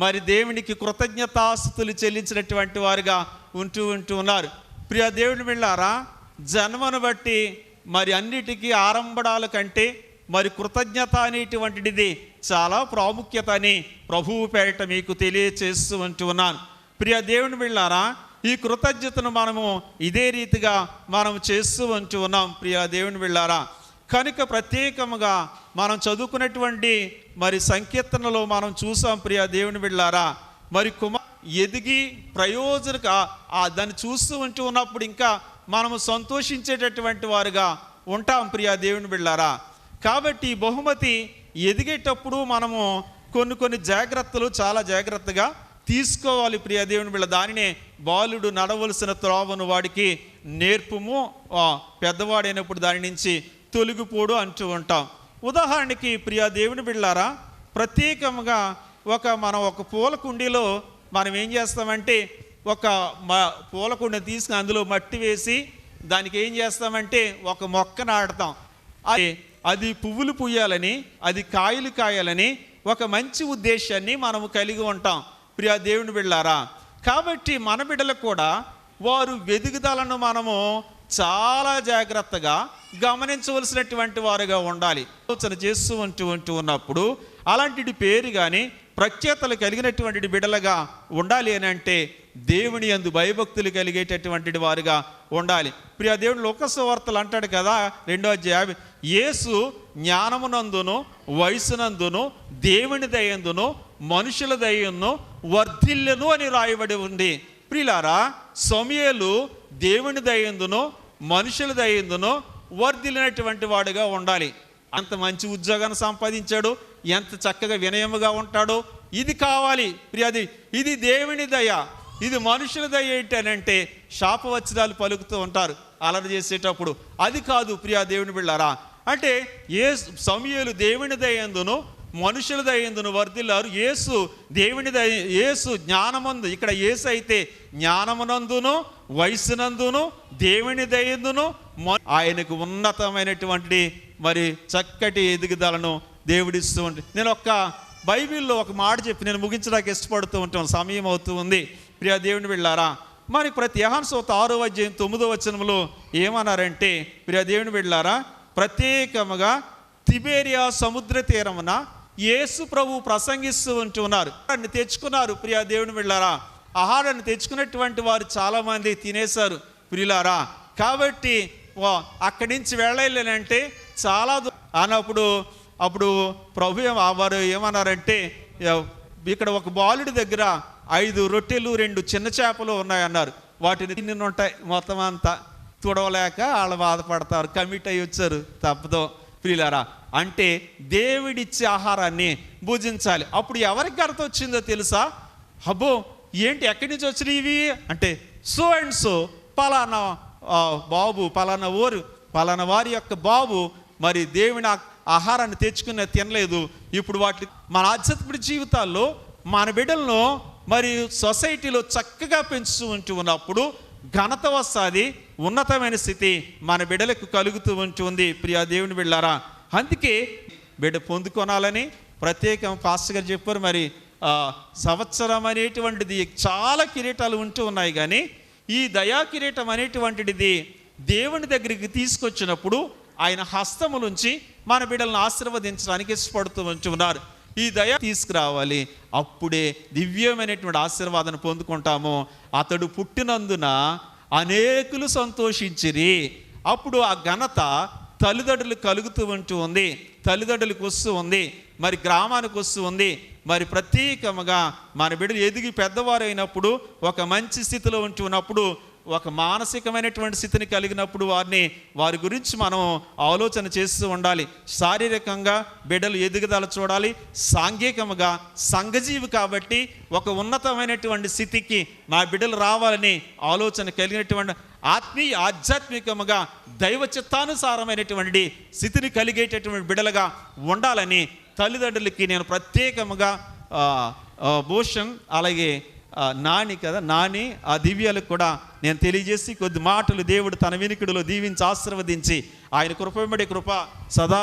Speaker 4: మరి దేవునికి కృతజ్ఞతాస్తుతులు చెల్లించినటువంటి వారుగా ఉంటున్నారు. ప్రియా దేవుని బిడ్డలారా, జన్మను బట్టి మరి అన్నిటికీ ఆరంభడాల కంటే మరి కృతజ్ఞత అనేటువంటిది చాలా ప్రాముఖ్యత అని ప్రభువు పేరిట మీకు తెలియచేస్తూ ఉంటున్నాను. ప్రియ దేవుని బిడ్డలారా, ఈ కృతజ్ఞతను మనము ఇదే రీతిగా మనం చేస్తూ ఉంటున్నాం. ప్రియ దేవుని బిడ్డలారా, కనుక ప్రత్యేకముగా మనం చదువుకున్నటువంటి మరి సంకీర్తనలో మనం చూసాం. ప్రియ దేవుని బిడ్డలారా, మరి ఎదిగి ప్రయోజనక దాన్ని చూస్తూ ఉన్నప్పుడు ఇంకా మనము సంతోషించేటటువంటి వారుగా ఉంటాం. ప్రియ దేవుని బిడ్డలారా, కాబట్టి బహుమతి ఎదిగేటప్పుడు మనము కొన్ని జాగ్రత్తలు చాలా జాగ్రత్తగా తీసుకోవాలి. ప్రియ దేవుని బిడ్డ, దానినే బాలుడు నడవలసిన త్రోవను వాడికి నేర్పుము, పెద్దవాడైనప్పుడు దాని నుంచి తొలగిపోడు అంటూ ఉంటాం. ఉదాహరణకి ప్రియ దేవుని బిడ్డలారా, ప్రత్యేకంగా మనం ఒక పూల కుండీలో మనం ఏం చేస్తామంటే ఒక పూల కుండీని తీసుకుని అందులో మట్టి వేసి దానికి ఏం చేస్తామంటే ఒక మొక్క నాటుతాం. అది పువ్వులు పూయాలని, అది కాయలు కాయాలని ఒక మంచి ఉద్దేశాన్ని మనము కలిగి ఉంటాం. ప్రియ దేవుని బిడ్డలారా, కాబట్టి మన బిడ్డలకు కూడా వారు వెదుగుదలను మనము చాలా జాగ్రత్తగా గమనించవలసినటువంటి వారుగా ఉండాలి. ఆలోచన చేస్తూ ఉన్నప్పుడు అలాంటి పేరు కానీ ప్రఖ్యాతలు కలిగినటువంటి బిడ్డలుగా ఉండాలి అని అంటే దేవుని యందు భయభక్తులు కలిగేటటువంటి వారుగా ఉండాలి. ప్రియ దేవుడు లోకసువార్తలు అంటాడు కదా 2వ అధ్యాయం, యేసు జ్ఞానమునందును వయసునందును దేవుని దయందును మనుషుల దయ్యంను వర్ధిల్లెను అని రాయబడి ఉంది. ప్రియులారా, సమూయేలు దేవుని దయందును మనుషుల దయందును వర్ధిల్లినటువంటి వాడుగా ఉండాలి. అంత మంచి ఉద్యోగాన్ని సంపాదించాడు, ఎంత చక్కగా వినయముగా ఉంటాడో ఇది కావాలి. ప్రియది, ఇది దేవుని దయ. ఇది మనుషుల దయ ఏంటనంటే శాపవచనాలు పలుకుతూ ఉంటారు అలరి చేసేటప్పుడు. అది కాదు ప్రియా దేవుని బిళ్ళారా. అంటే సమూయేలు దేవుని దయందును మనుషుల దయందును వర్ధిల్లారు. యేసు దేవుని దయ, యేసు జ్ఞానమందు, ఇక్కడ యేసు అయితే జ్ఞానమునందును వయసునందును దేవుని దయందును ఆయనకు ఉన్నతమైనటువంటి మరి చక్కటి ఎదుగుదలను దేవుడిస్తూ ఉంటుంది. నేను బైబిల్లో ఒక మాట చెప్పి నేను ముగించడానికి ఇష్టపడుతూ ఉంటాను, సమయం అవుతూ ఉంది. ప్రియ దేవుని బిడ్డలారా, మరి ప్రతి యోహాను సువార్త 6వ అధ్యాయం 9వ వచనంలో ఏమన్నారంటే, ప్రియ దేవుని బిడ్డలారా, ప్రత్యేకముగా తిబేరియా సముద్ర తీరమున యేసు ప్రభు ప్రసంగిస్తూ ఉంటున్నారు. తెచ్చుకున్నారు ప్రియ దేవుని బిడ్డలారా. ఆహారాన్ని తెచ్చుకున్నటువంటి వారు చాలామంది తినేశారు ప్రియులారా. కాబట్టి అక్కడి నుంచి వెళ్ళలేనంటే చాలా అప్పుడు ప్రభు వారు ఏమన్నారంటే, ఇక్కడ ఒక బాలుడి దగ్గర 5 రొట్టెలు 2 చిన్న చేపలు ఉన్నాయన్నారు. వాటిని తిని ఉంటాయి మొత్తం అంతా తుడవలేక వాళ్ళు బాధపడతారు, కమిట్ అయ్యి వచ్చారు తప్పదో ప్రియులారా. అంటే దేవుడిచ్చే ఆహారాన్ని భుజించాలి. అప్పుడు ఎవరికి అర్థం వచ్చిందో తెలుసా? అబ్బో ఏంటి ఎక్కడి నుంచి వచ్చినాయి ఇవి అంటే, సో అండ్ సో పలానా బాబు, పలానా ఊరు, పలానా వారి యొక్క బాబు మరి దేవుని ఆహారాన్ని తెచ్చుకునే తినలేదు. ఇప్పుడు మన ఆధ్యాత్మిక జీవితాల్లో మన బిడ్డలను మరి సొసైటీలో చక్కగా పెంచుతూ ఉన్నప్పుడు ఘనత వస్తుంది, ఉన్నతమైన స్థితి మన బిడ్డలకు కలుగుతూ ఉంటుంది ప్రియా దేవుని బిడ్డలారా. అందుకే బిడ్డ పొందుకొనాలని ప్రత్యేకం పాస్టర్ గారు చెప్పారు. మరి సంవత్సరం అనేటువంటిది చాలా కిరీటాలు ఉంటూ ఉన్నాయి, కానీ ఈ దయా కిరీటం అనేటువంటిది దేవుని దగ్గరికి తీసుకొచ్చినప్పుడు ఆయన హస్తము నుంచి మన బిడ్డలను ఆశీర్వదించడానికి ఇష్టపడుతూ ఉంటున్నారు. ఈ దయ తీసుకురావాలి, అప్పుడే దివ్యమైనటువంటి ఆశీర్వాదం పొందుకుంటాము. అతడు పుట్టినందున అనేకులు సంతోషించిరి. అప్పుడు ఆ ఘనత తల్లిదండ్రులకు కలుగుతూ ఉంది, తల్లిదండ్రులకు వస్తూ ఉంది, మరి గ్రామానికి వస్తూ ఉంది. మరి ప్రత్యేకముగా మన బిడ్డలు ఎదిగి పెద్దవారు అయినప్పుడు, ఒక మంచి స్థితిలో ఉన్నప్పుడు, ఒక మానసికమైనటువంటి స్థితిని కలిగినప్పుడు వారి గురించి మనం ఆలోచన చేస్తూ ఉండాలి. శారీరకంగా బిడ్డలు ఎదుగుదల చూడాలి, సాంఘికముగా సంఘజీవి కాబట్టి ఒక ఉన్నతమైనటువంటి స్థితికి మా బిడ్డలు రావాలని ఆలోచన కలిగినటువంటి ఆధ్యాత్మికముగా దైవ చిత్తానుసారమైనటువంటి స్థితిని కలిగేటటువంటి బిడ్డలుగా ఉండాలని తల్లిదండ్రులకి నేను ప్రత్యేకముగా భూషణ్ అలాగే నాని ఆ దివ్యాలకు కూడా నేను తెలియజేసి కొద్ది మాటలు దేవుడు తన వినికిడిలో దీవించి ఆశీర్వదించి ఆయన కృపబడి కృప సదా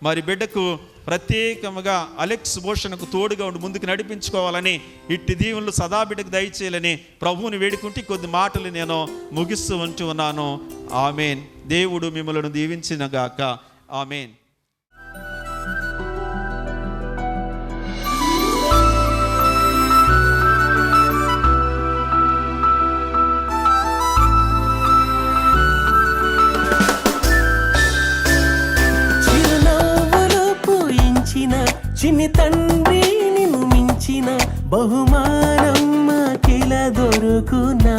Speaker 4: మరి బిడ్డకు ప్రత్యేకముగా అలెక్స్ భూషణకు తోడుగా ఉండి ముందుకు నడిపించుకోవాలని, ఇట్టి దీవులు సదా బిడ్డకు దయచేయాలని ప్రభువుని వేడుకుంటే కొద్ది మాటలు నేను ముగిస్తూ ఉన్నాను. ఆమెన్. దేవుడు మిమ్మల్ని దీవించినగాక. ఆమెన్.
Speaker 9: చిన్ని తండ్రి నిన్ను మించిన బహుమానం మాకిల దొరుకునా,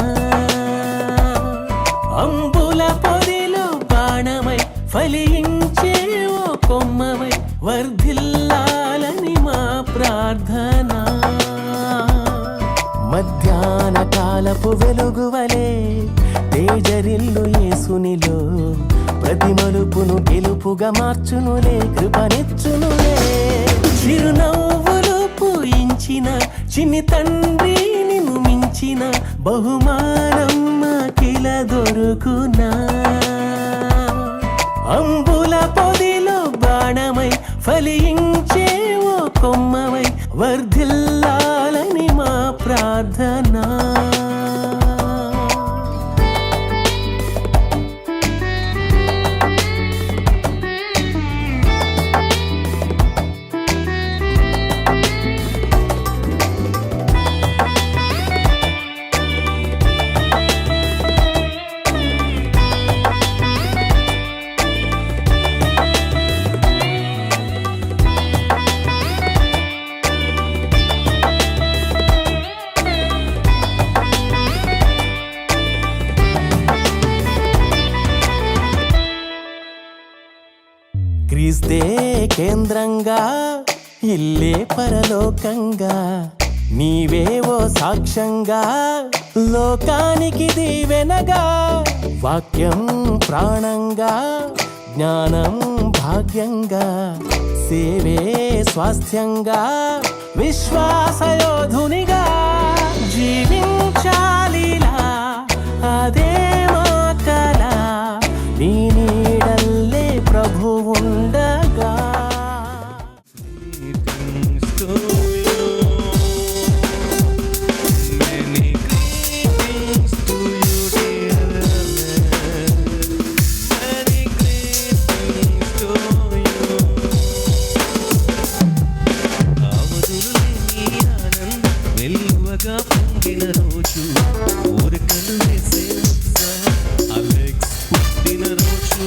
Speaker 9: అంబుల పొదిలో బాణమై ఫలించే ఓ కొమ్మవై వర్ధిల్లాలని మా ప్రార్థన. మధ్యాహ్న కాలపు వెలుగువలే తేజరిల్లు యేసునిలో, ప్రతి మలుపును గెలుపుగా మార్చునులే, కృపనిచ్చునులే. చిరునవ్వులు పూయించిన చిన్ని తండ్రి నిన్ను మించిన బహుమానం మాకిల దొరుకునా, అంబుల పొదిలో బాణమై ఫలించే ఓ కొమ్మవై వర్ధిల్లాలని మా ప్రార్థన. నీదే కేంద్రంగా ఇల్లే పరలోకంగా నీవే ఓ సాక్ష్యంగా లోకానికి దీవెనగా వాక్యం ప్రాణంగా జ్ఞానం భాగ్యంగా సేవే స్వాస్థ్యంగా విశ్వాసయోధునిగా జీవించాలిలా అదే మా కల నీ నీడల్లే ప్రభు ఉండగా
Speaker 1: వెలువగా పొంగిన రోజు ఊరికలు వేసే అలెక్స్ పుట్టిన రోజు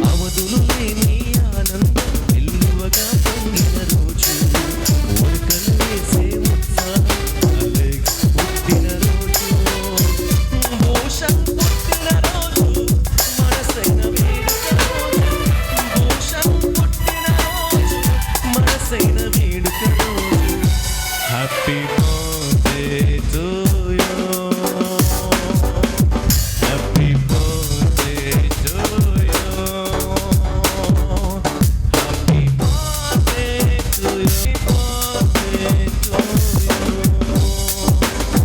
Speaker 1: అవధులు లేని ఆనందం వెలువగా పొంగిన రోజు ఊరికలు వేసే అలెక్స్ పుట్టిన రోజు భూషం పుట్టిన రోజు మనసైన వేడుక రోజు భూషం పుట్టిన రోజు మనసైన వేడుక రోజు happy birthday to you. Happy birthday to you. Happy birthday to you. Birthday to you.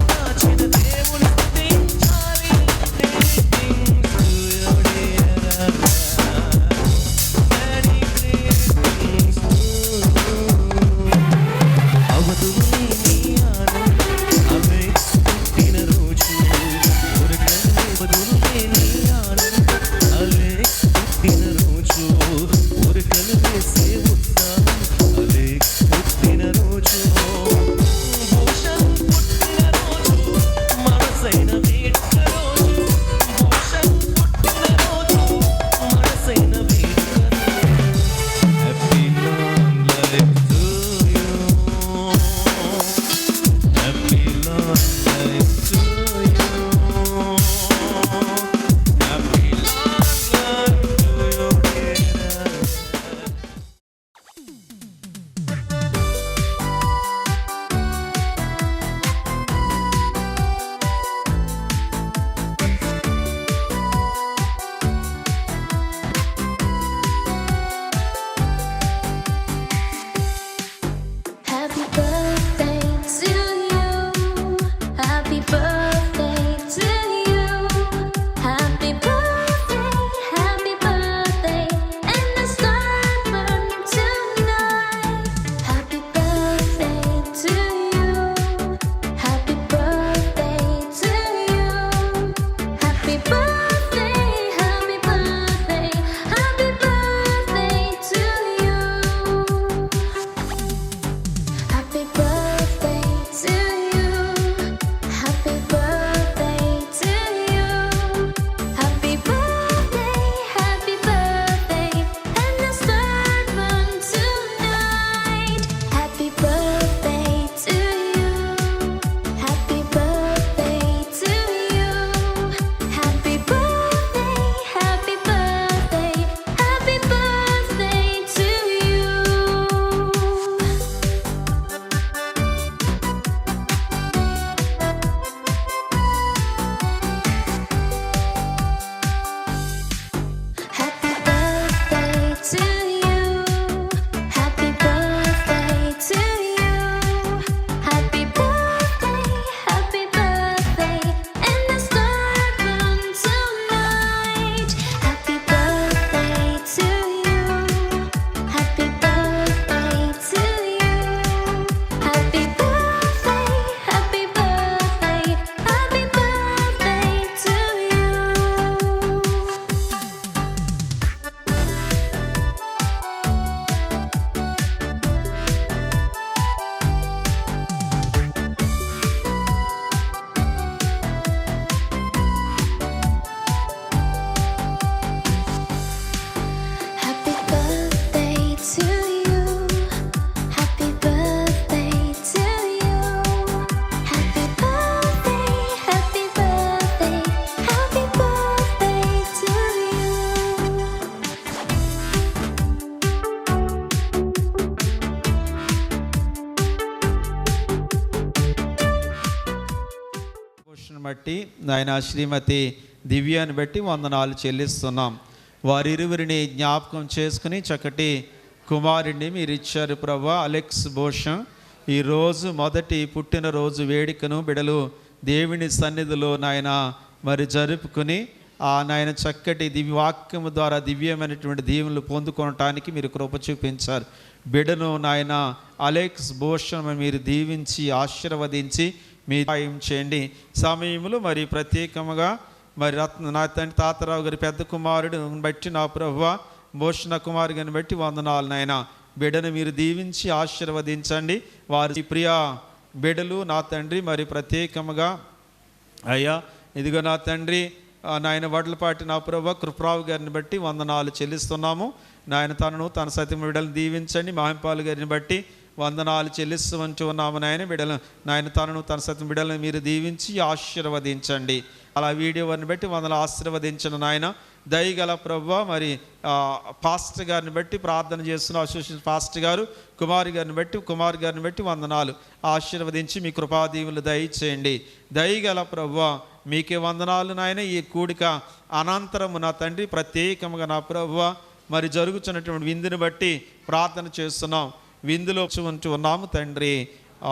Speaker 1: నాచిన దేవుని స్తుతించాలి. Greetings to you, dear Anna. Many greetings to you. అవధులు లేని ఆనందం అలెక్స్ పుట్టిన రోజు ఊరికలు అవధులు లేని ఆనందం అలెక్స్ పుట్టిన రోజు ఊరికలు వేసే ఉత్సాహం అలెక్స్ పుట్టిన రోజు భూషం పుట్టిన రోజు మనసైన వేడుక రోజు భూషం పుట్టిన రోజు మనసైన వేడుక రోజు happy long life to you happy long life to you happy long life to you
Speaker 3: Happy birthday to you. Happy birthday to you. Happy birthday, and the sun burn tonight. Happy birthday to you. Happy birthday to you. Happy birthday, happy birthday, happy birthday to you. Happy birthday to you. Happy birthday to you. Happy birthday, and the sun burn tonight. Happy birthday to you. Happy birthday to you. Happy birthday, happy birthday, happy birthday to you.
Speaker 4: బట్టి నాయన శ్రీమతి దివ్యాన్ని బట్టి వందనాలు చెల్లిస్తున్నాం. వారిరువురిని జ్ఞాపకం చేసుకుని చక్కటి కుమారుడిని మీరు ఇచ్చారు ప్రభువా. అలెక్స్ భూషణ్ ఈరోజు మొదటి పుట్టినరోజు వేడుకను బిడలు దేవుని సన్నిధిలో నాయన మరి జరుపుకుని నాయన చక్కటి దివ్యవాక్యము ద్వారా దివ్యమైనటువంటి దీవెనలు పొందుకోవటానికి మీరు కృప చూపించారు. బిడను నాయన అలెక్స్ భూషణ్ మీరు దీవించి ఆశీర్వదించి మీ సహాయం చేయండి. సమయంలో మరి ప్రత్యేకముగా మరి నా తండ్రి తాతారావు గారి పెద్ద కుమారుడు బట్టి నా ప్రభువా భూషణ కుమారు గారిని బట్టి వందనాలు నాయన. బిడ్డను మీరు దీవించి ఆశీర్వదించండి. వారి ప్రియ బిడ్డలు నా తండ్రి మరి ప్రత్యేకముగా అయ్యా ఇదిగో నా తండ్రి నాయన వడ్లపాటి నా ప్రభువా కృపరావు గారిని బట్టి వందనాలు చెల్లిస్తున్నాము. నాయన తన సత్యం బిడ్డలను దీవించండి. మహింపాలు గారిని బట్టి వందనాలు చెల్లిస్తూ ఉన్నాము నాయన. బిడ్డలు నాయన తన సత్యం బిడ్డలను మీరు దీవించి ఆశీర్వదించండి. అలా వీడియో వారిని బట్టి వందలు ఆశీర్వదించండి నాయన. దయగల ప్రభువా మరి పాస్టర్ గారిని బట్టి ప్రార్థన చేస్తున్న అసోసియేషన్ పాస్టర్ గారు కుమార్ గారిని బట్టి వందనాలు ఆశీర్వదించి మీ కృపాదీవులు దయచేయండి. దయగల ప్రభువా మీకే వందనాలు నాయన. ఈ కూడిక అనంతరము నా తండ్రి ప్రత్యేకముగా నా ప్రభువా మరి జరుగుతున్నటువంటి విందుని బట్టి ప్రార్థన చేస్తున్నాం. విందులో ఉన్నాము తండ్రి.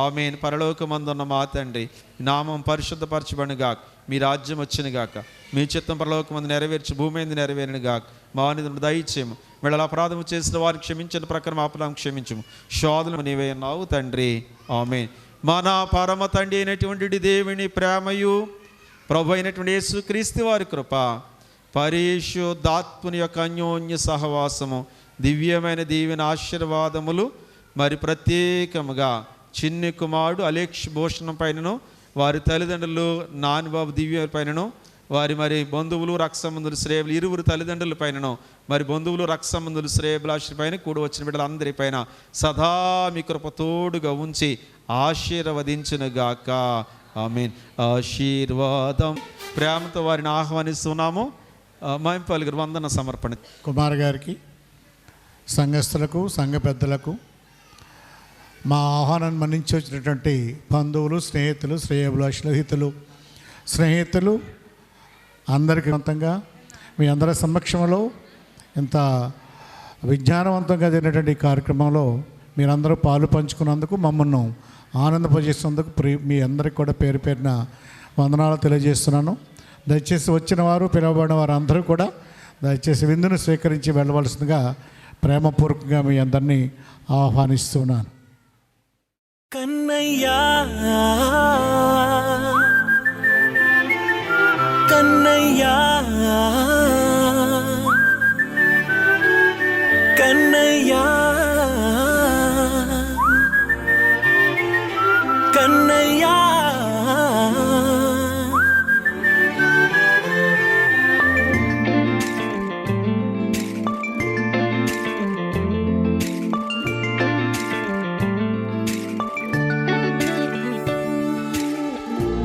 Speaker 4: ఆమేన్. పరలోకమందున్న మా తండ్రి నామం పరిశుద్ధపరచబడుగాక. మీ రాజ్యం వచ్చిన గాక. మీ చిత్తం పరలోకమందు నెరవేర్చి భూమి మీద నెరవేరిన గాక. మా నిధులను దయచేయము. వీళ్ళ అపరాధము చేసిన వారికి క్షమించిన ప్రకారం అపరాధం క్షమించము. శోధనము నీవే ఉన్నావు తండ్రి. ఆమేన్. మన పరమ తండ్రి అయినటువంటి దేవుని ప్రేమయు ప్రభు అయినటువంటి యేసుక్రీస్తు వారి కృప పరిశుద్ధాత్మని యొక్క అన్యోన్య సహవాసము దివ్యమైన దీవెన ఆశీర్వాదములు మరి ప్రత్యేకముగా చిన్ని కుమారుడు అలెక్స్ భూషణం పైనను వారి తల్లిదండ్రులు నాన్నబాబు దివ్య పైనను వారి మరి బంధువులు రక్తసంబంధులు శ్రేయబులు ఇరువురు తల్లిదండ్రుల పైనను మరి బంధువులు రక్తసంబంధులు శ్రేయబులాషుల పైన కూడి వచ్చిన బిడ్డలందరి పైన సదా మీ కృప తోడుగా ఉంచి ఆశీర్వదించునుగాక. ఆమేన్. ఆశీర్వాదం. ప్రేమతో వారిని ఆహ్వానిస్తున్నాము. మహింపాలు గారు వందన సమర్పణ.
Speaker 7: కుమార్ గారికి సంఘస్థులకు సంఘ పెద్దలకు మా ఆహ్వానాన్ని మన్నించి వచ్చినటువంటి బంధువులు స్నేహితులు శ్రేయభిలాషులు స్నేహితులు అందరికీ సొంతంగా మీ అందరి సమక్షంలో ఇంత విజ్ఞానవంతంగా జరిగినటువంటి కార్యక్రమంలో మీరందరూ పాలు పంచుకున్నందుకు మమ్మల్ని ఆనందపజేసినందుకు మీ అందరికీ కూడా పేరు పేరున వందనాలు తెలియజేస్తున్నాను. దయచేసి వచ్చిన వారు పిలువబడిన వారు అందరూ కూడా దయచేసి విందును స్వీకరించి వెళ్ళవలసిందిగా ప్రేమపూర్వకంగా మీ అందరినీ ఆహ్వానిస్తున్నాను.
Speaker 9: కన్నయ్యా కన్నయ్యా కన్నయ్యా కన్నయ్యా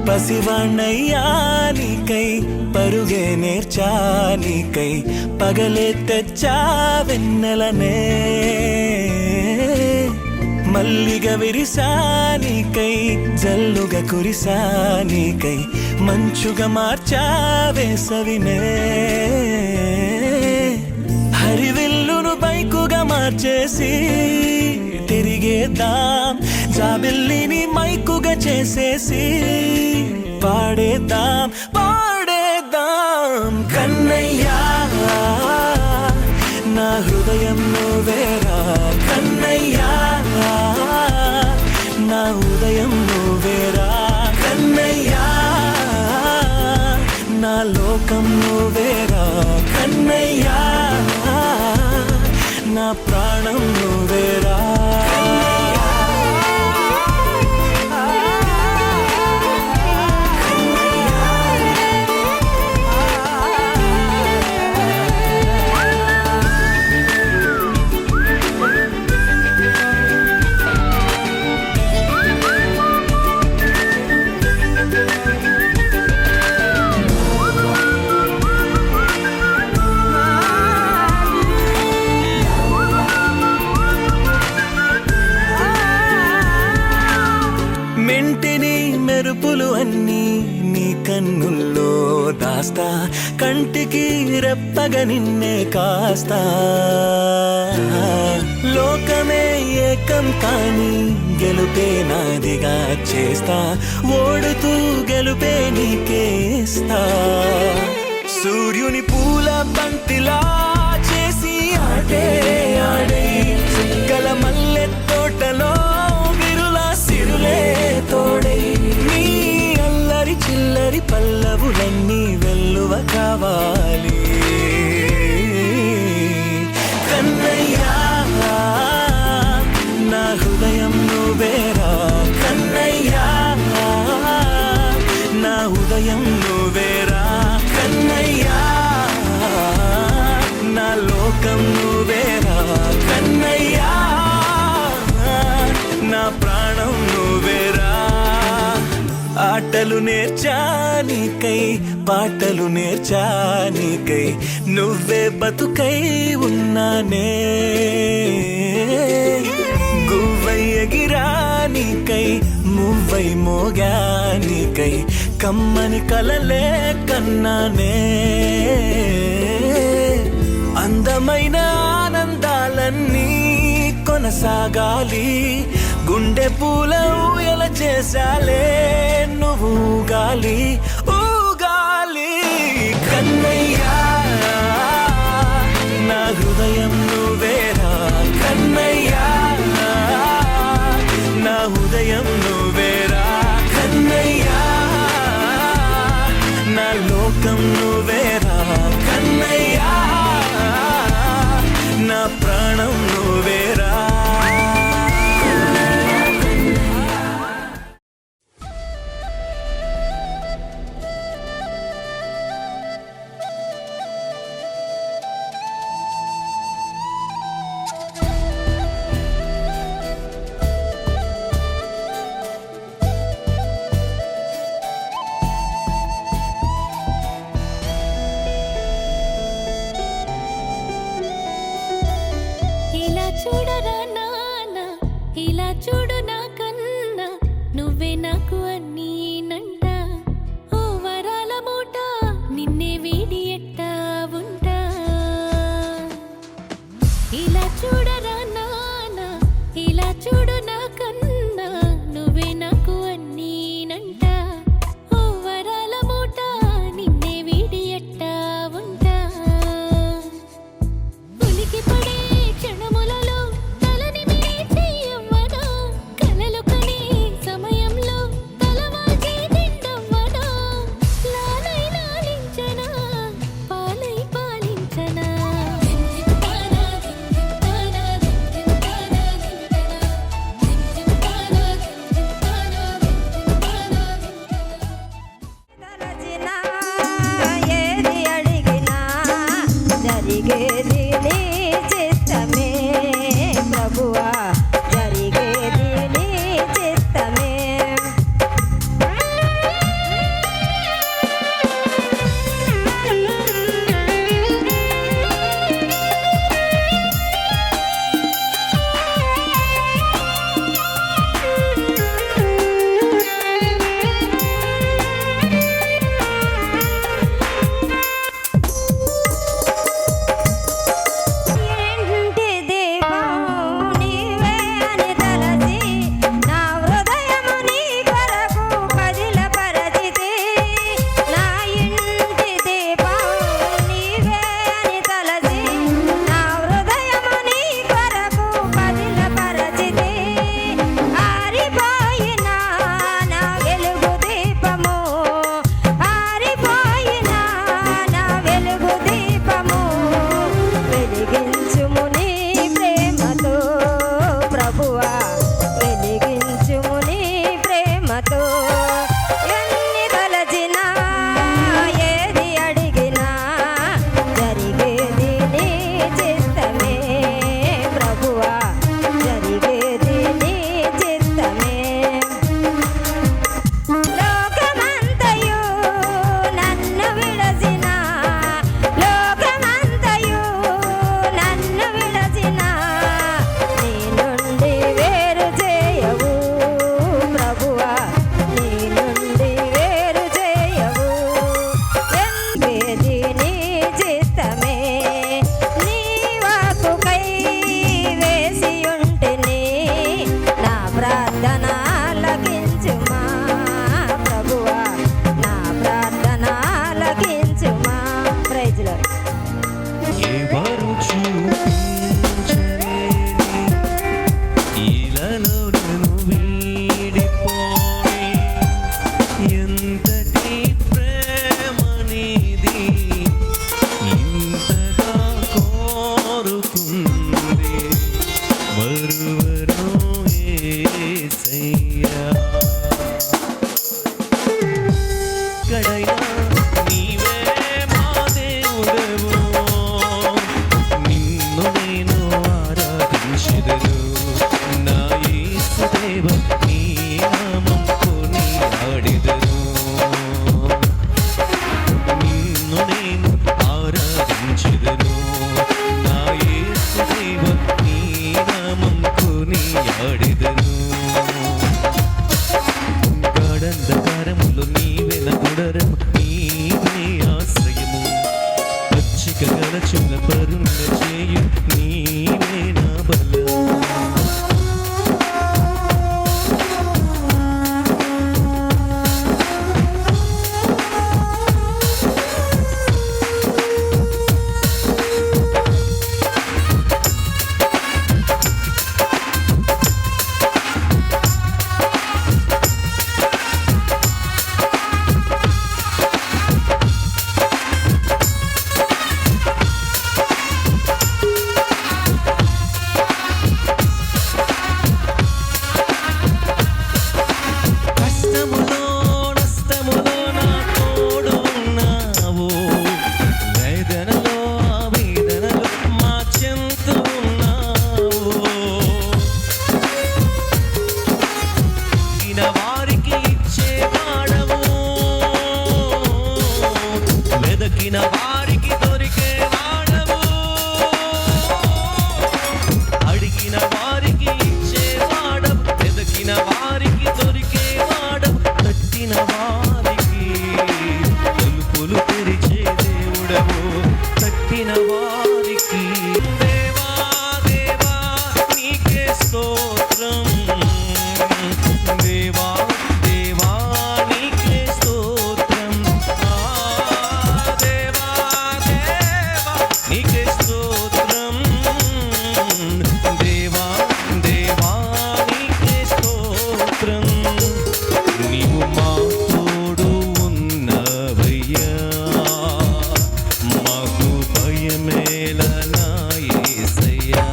Speaker 9: పసివాణ్ణయ్యా నీకై పరుగే నేర్చా నీకై పగలే తెచ్చా వెన్నెలనే మల్లిగ విరిసా నీకై జల్లుగా కురిసా నీకై మంచుగా మార్చా వేసవినే హరివిల్లును బైకుగా మార్చేసి తిరిగేద్దాం జాబిల్లిని మైకుగా చేసేసి పాడేద్దాం కన్నయ్యా నా హృదయం నువ్వేరా కన్నయ్యా నా ఉదయం నువ్వేరా కన్నయ్యా నా లోకం నువ్వేరా కన్నయ్యా నా ప్రాణం నువ్వేరా మెరుపులు అన్నీ నీ కన్నుల్లో దాస్తా, కంటికి రెప్పగా నిన్నే కాస్తా. లోకమే ఏకం కాని గెలుపే నాదిగా చేస్తా, ఓడుతూ గెలుపే నీకేస్తా. సూర్యుని పూల బంతిలా చేసి ఆడే ఆడే, గల మల్లె తోటలో విరుల సిరులే తోడై, నీ అల్లరి చిల్లరి పల్లవులన్నీ వెల్లువ కావాలి. కన్నయ్యా నా హృదయం నువ్వేరా, కన్నయ్యా నా ఉదయం నువ్వేరా, కన్నయ్యా నా లోకం నువ్వేరా, కన్నయ్యా నా ప్రాణం నువ్వేరా. ఆటలు నేర్చానికై పాటలు నేర్చానికై, నువ్వే బతుకై ఉన్నానే. గువ్వై ఎగిరానికై మువ్వై మోగానికై, కమ్మని కలలే కన్నానే. అందమైన ఆనందాలన్నీ కొనసాగాలి, గుండె పూల ఊయల చేసాలే నువ్వు ఊగాలి ఊగాలి. కన్నయ్యా నా హృదయం నువ్వేరా, కన్నయ్యా నా ఉదయం నువ్వేరా, కన్నయ్యా నా లోకం నువ్వేరా, కన్నయ్యా నా ప్రాణం నువ్వేరా. యేసయ్యా ఎక్కడైనా నీవే మా దేవుడవు నిన్ను నేను ఆరాధించెదను నా యేసుదేవ నీ నామం కొనియాడెదను నిన్ను నేను ఆరాధించెదను నా యేసుదేవ నీ నామం కొనియాడెదను గాఢంధకారములో నీవే నా గుడారము నీవే ఆశ్రయము పచ్చిక గలచుల పరుణ చేయు నీవే నా బలము కష్టములో నష్టములో నా తోడు ఉన్నావు వేదనలో ఆవేదనలో మా చెంత ఉన్నావు ఇన వారికి ఇచ్చేవాడవు వెదకిన వారికి దొరికేవాడవు అడిగిన వారికి ఇచ్చేవాడవు వెదకిన వారికి దొరికేవాడవు తట్టిన వారికి తలుపులు తెరిచే దేవుడవు తట్టిన వారికి దేవా దేవా నీకే స్తోత్రం దేవా దేవా నీకే స్తోత్రం దేవా దేవా నీకే స్తోత్రం దేవా దేవా నీకే స్తోత్రం నీవు మా తోడు ఉన్నవయ్యా మాకు భయమేల నా యేసయ్యా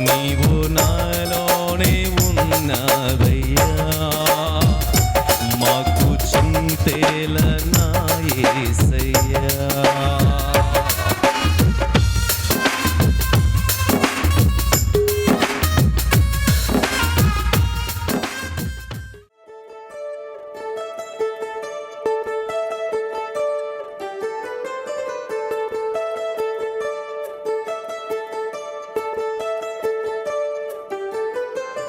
Speaker 9: నీవు నాలోనే ఉన్నవయ్యా మాకు చింతేల నా యేసయ్యా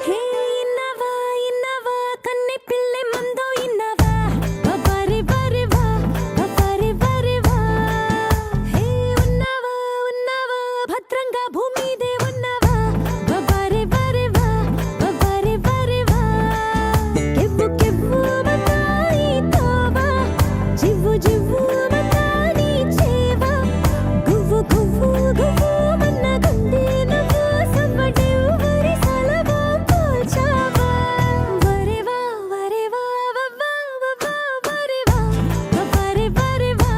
Speaker 3: హే ఇన్నవా ఇన్నవా కన్నె పిల్లె మందో ఇన్నవా బబరి బరి వా బబరి బరి వా హే ఉన్నవా ఉన్నవా భద్రంగా భూమి దే ఉన్నవా బబరి బరి వా బబరి బరి వా కెవ్వు కెవ్వు మతాయి తోవా జివ్వు జివ్వు మతాని చేవా గువ్వు గువ్వు గువ్వు మన్న గుండె నువ్వు సమ్మడెవ్వరి సలవా పోల్చావా వరివా వరివా వవ్వా వవ్వా వరివా బబరి బరివా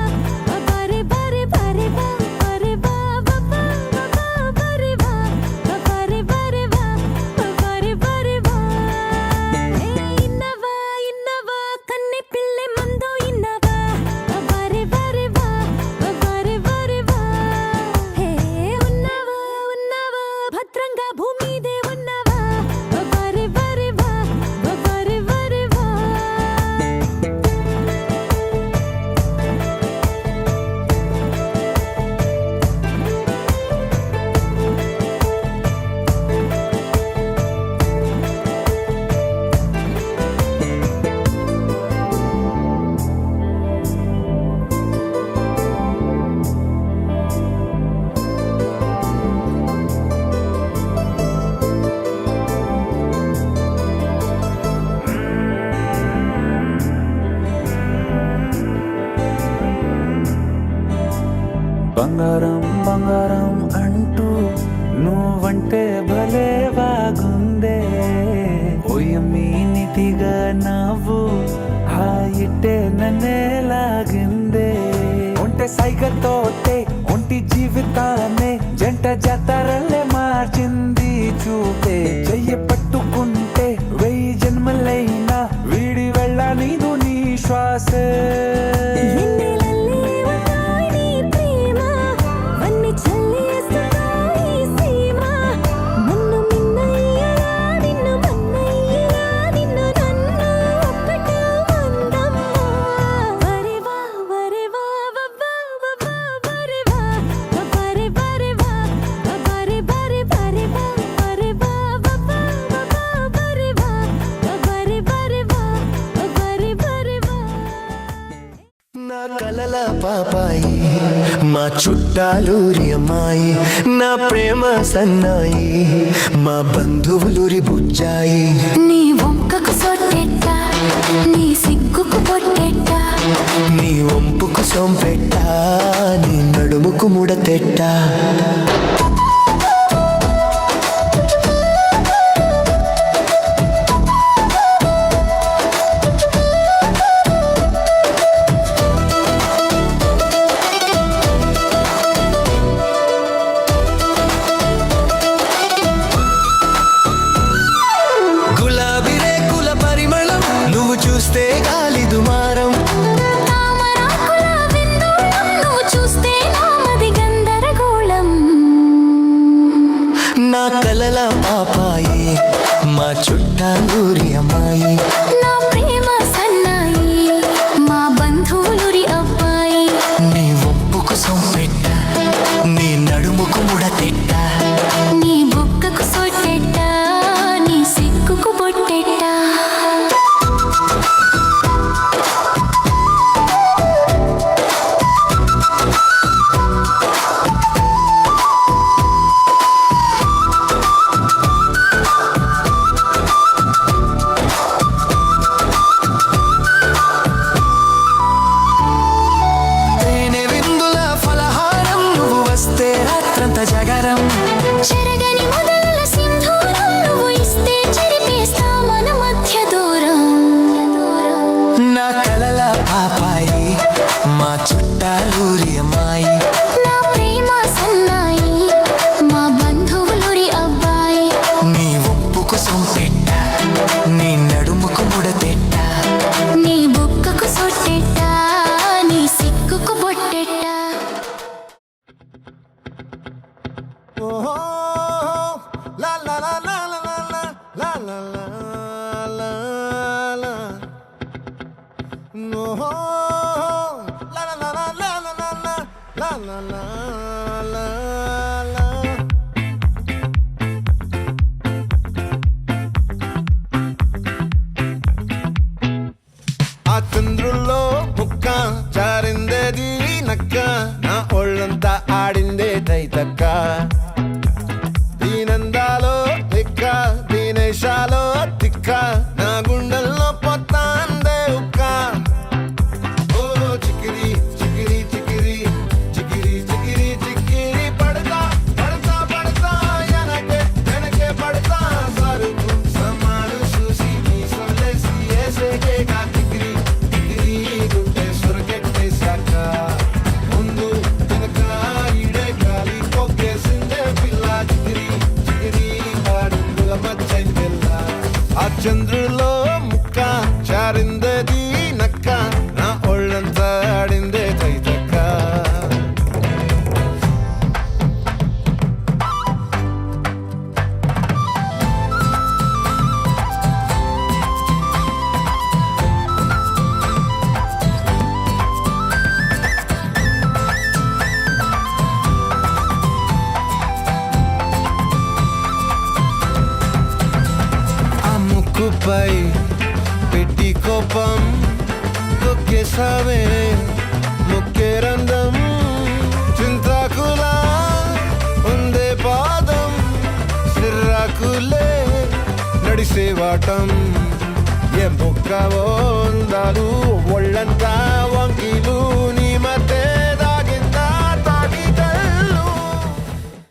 Speaker 3: బబరి బరి బరివా వరివా వవ్వా వవ్వా బరివా బబరి బరివా బబరి బరివా హే ఇన్నవా ఇన్నవా కన్నె పిల్లె మందో ఇన్నవా బబరి బరివా బబరి బరివా హే ఉన్నవా ఉన్నవా భద్రంగా భూమి దే ఉన్నవా బబరి బరివా బబరి బరివా
Speaker 9: బంగారం బంగారం అంటూ నువ్వంటే భలే బాగుందే ఓయమ్మీ నిటిగా నవ్వు హాయిట్టే నన్నే లాగిందే ఒంటె సైగతోటే ఒంటి జీవితాన్నే జంట జాతరల్లే మార్చింది చూపే చెయ్యి పట్టుకుంటే
Speaker 10: పాపాయి మా చుట్టాలూరి అమ్మాయి నా ప్రేమ సన్నాయి మా బంధువులూరి బుజ్జాయి
Speaker 3: నీ వంకకు సొట్టెట్ట నీ సిగ్గుకు పొట్టెట్ట
Speaker 10: నీ వంపుకు సొంపెట్ట నీ నడుముకు ముడతెట్ట గులాబీ రేకుల పరిమళం నువ్వు చూస్తే గాలి దుమారం
Speaker 3: తామరాకుల విందూరం నువ్వు చూస్తే నామది గందరగోళం
Speaker 10: నా కలల పాపాయి మా చుట్టాలూరి అమ్మాయి
Speaker 3: నా ప్రేమ సన్నాయి మా బంధువులురి అబ్బాయి
Speaker 10: నీ వంపుకు సొంపెట్ట నీ నడుముకు ముడతెట్ట
Speaker 3: నీ బుక్కకు సొట్టెట్ట నీ సిగ్గుకు పొట్టెట్ట
Speaker 10: తేనె విందుల ఫలహారం నువ్వు వస్తే రాత్రంత జగరం
Speaker 3: చెరగని మొదల సింధూరం నువ్వు ఇస్తే చెరిపేస్తా మన మధ్య దూరం
Speaker 10: నా కలల పాపాయి మా చుట్టాలూరి అమ్మాయి
Speaker 3: నా ప్రేమ సన్నాయి మా బంధువులురి అబ్బాయి
Speaker 10: నీ వంపుకు సొంపెట్ట నీ నడుముకు ముడతెట్ట
Speaker 3: నీ బుక్కకు సొట్టెట్ట నీ సిగ్గుకు బొట్టెట్ట
Speaker 2: ఆ చంద్రుల్లో ముక్క జారిందేది నక్క నా ఒళ్ళంతా ఆడిందే తైతక్క దీనందాలో తిక్క దీనేశాలో తిక్క నా గుండెల్లో పొత్తాందే ఉక్క ఓ చికిరి చికిరి చికిరి చికిరి చికిరి చికిరి పడతా పడతా పడతా వెనకే వెనకే పడతా సరుకు సమాలు చూసి నీ సొల్లేసి ఏసేకే కా చికిరి చికిరి గుండె సురకెట్టేశాక ముందు వెనక ఈడే గాలి పొగ్గేసిందే పిల్ల చికిరి చికిరి ఆడుగుల మచ్చైన పిల్ల ఆ చంద్రులో ముక్క చారిందది నక్క నా ఒళ్ళంతా ఆడిందే తైతక్క ఆ ముక్కుపై పెట్టి కోపం తొక్కేసావే ముక్కే రంధ్రం చింతాకులా ఉందే పాదం సిర్రాకులే నడిసేవాటం ఏ బొక్కవో అందాలు ఒళ్ళంతా వంకీలు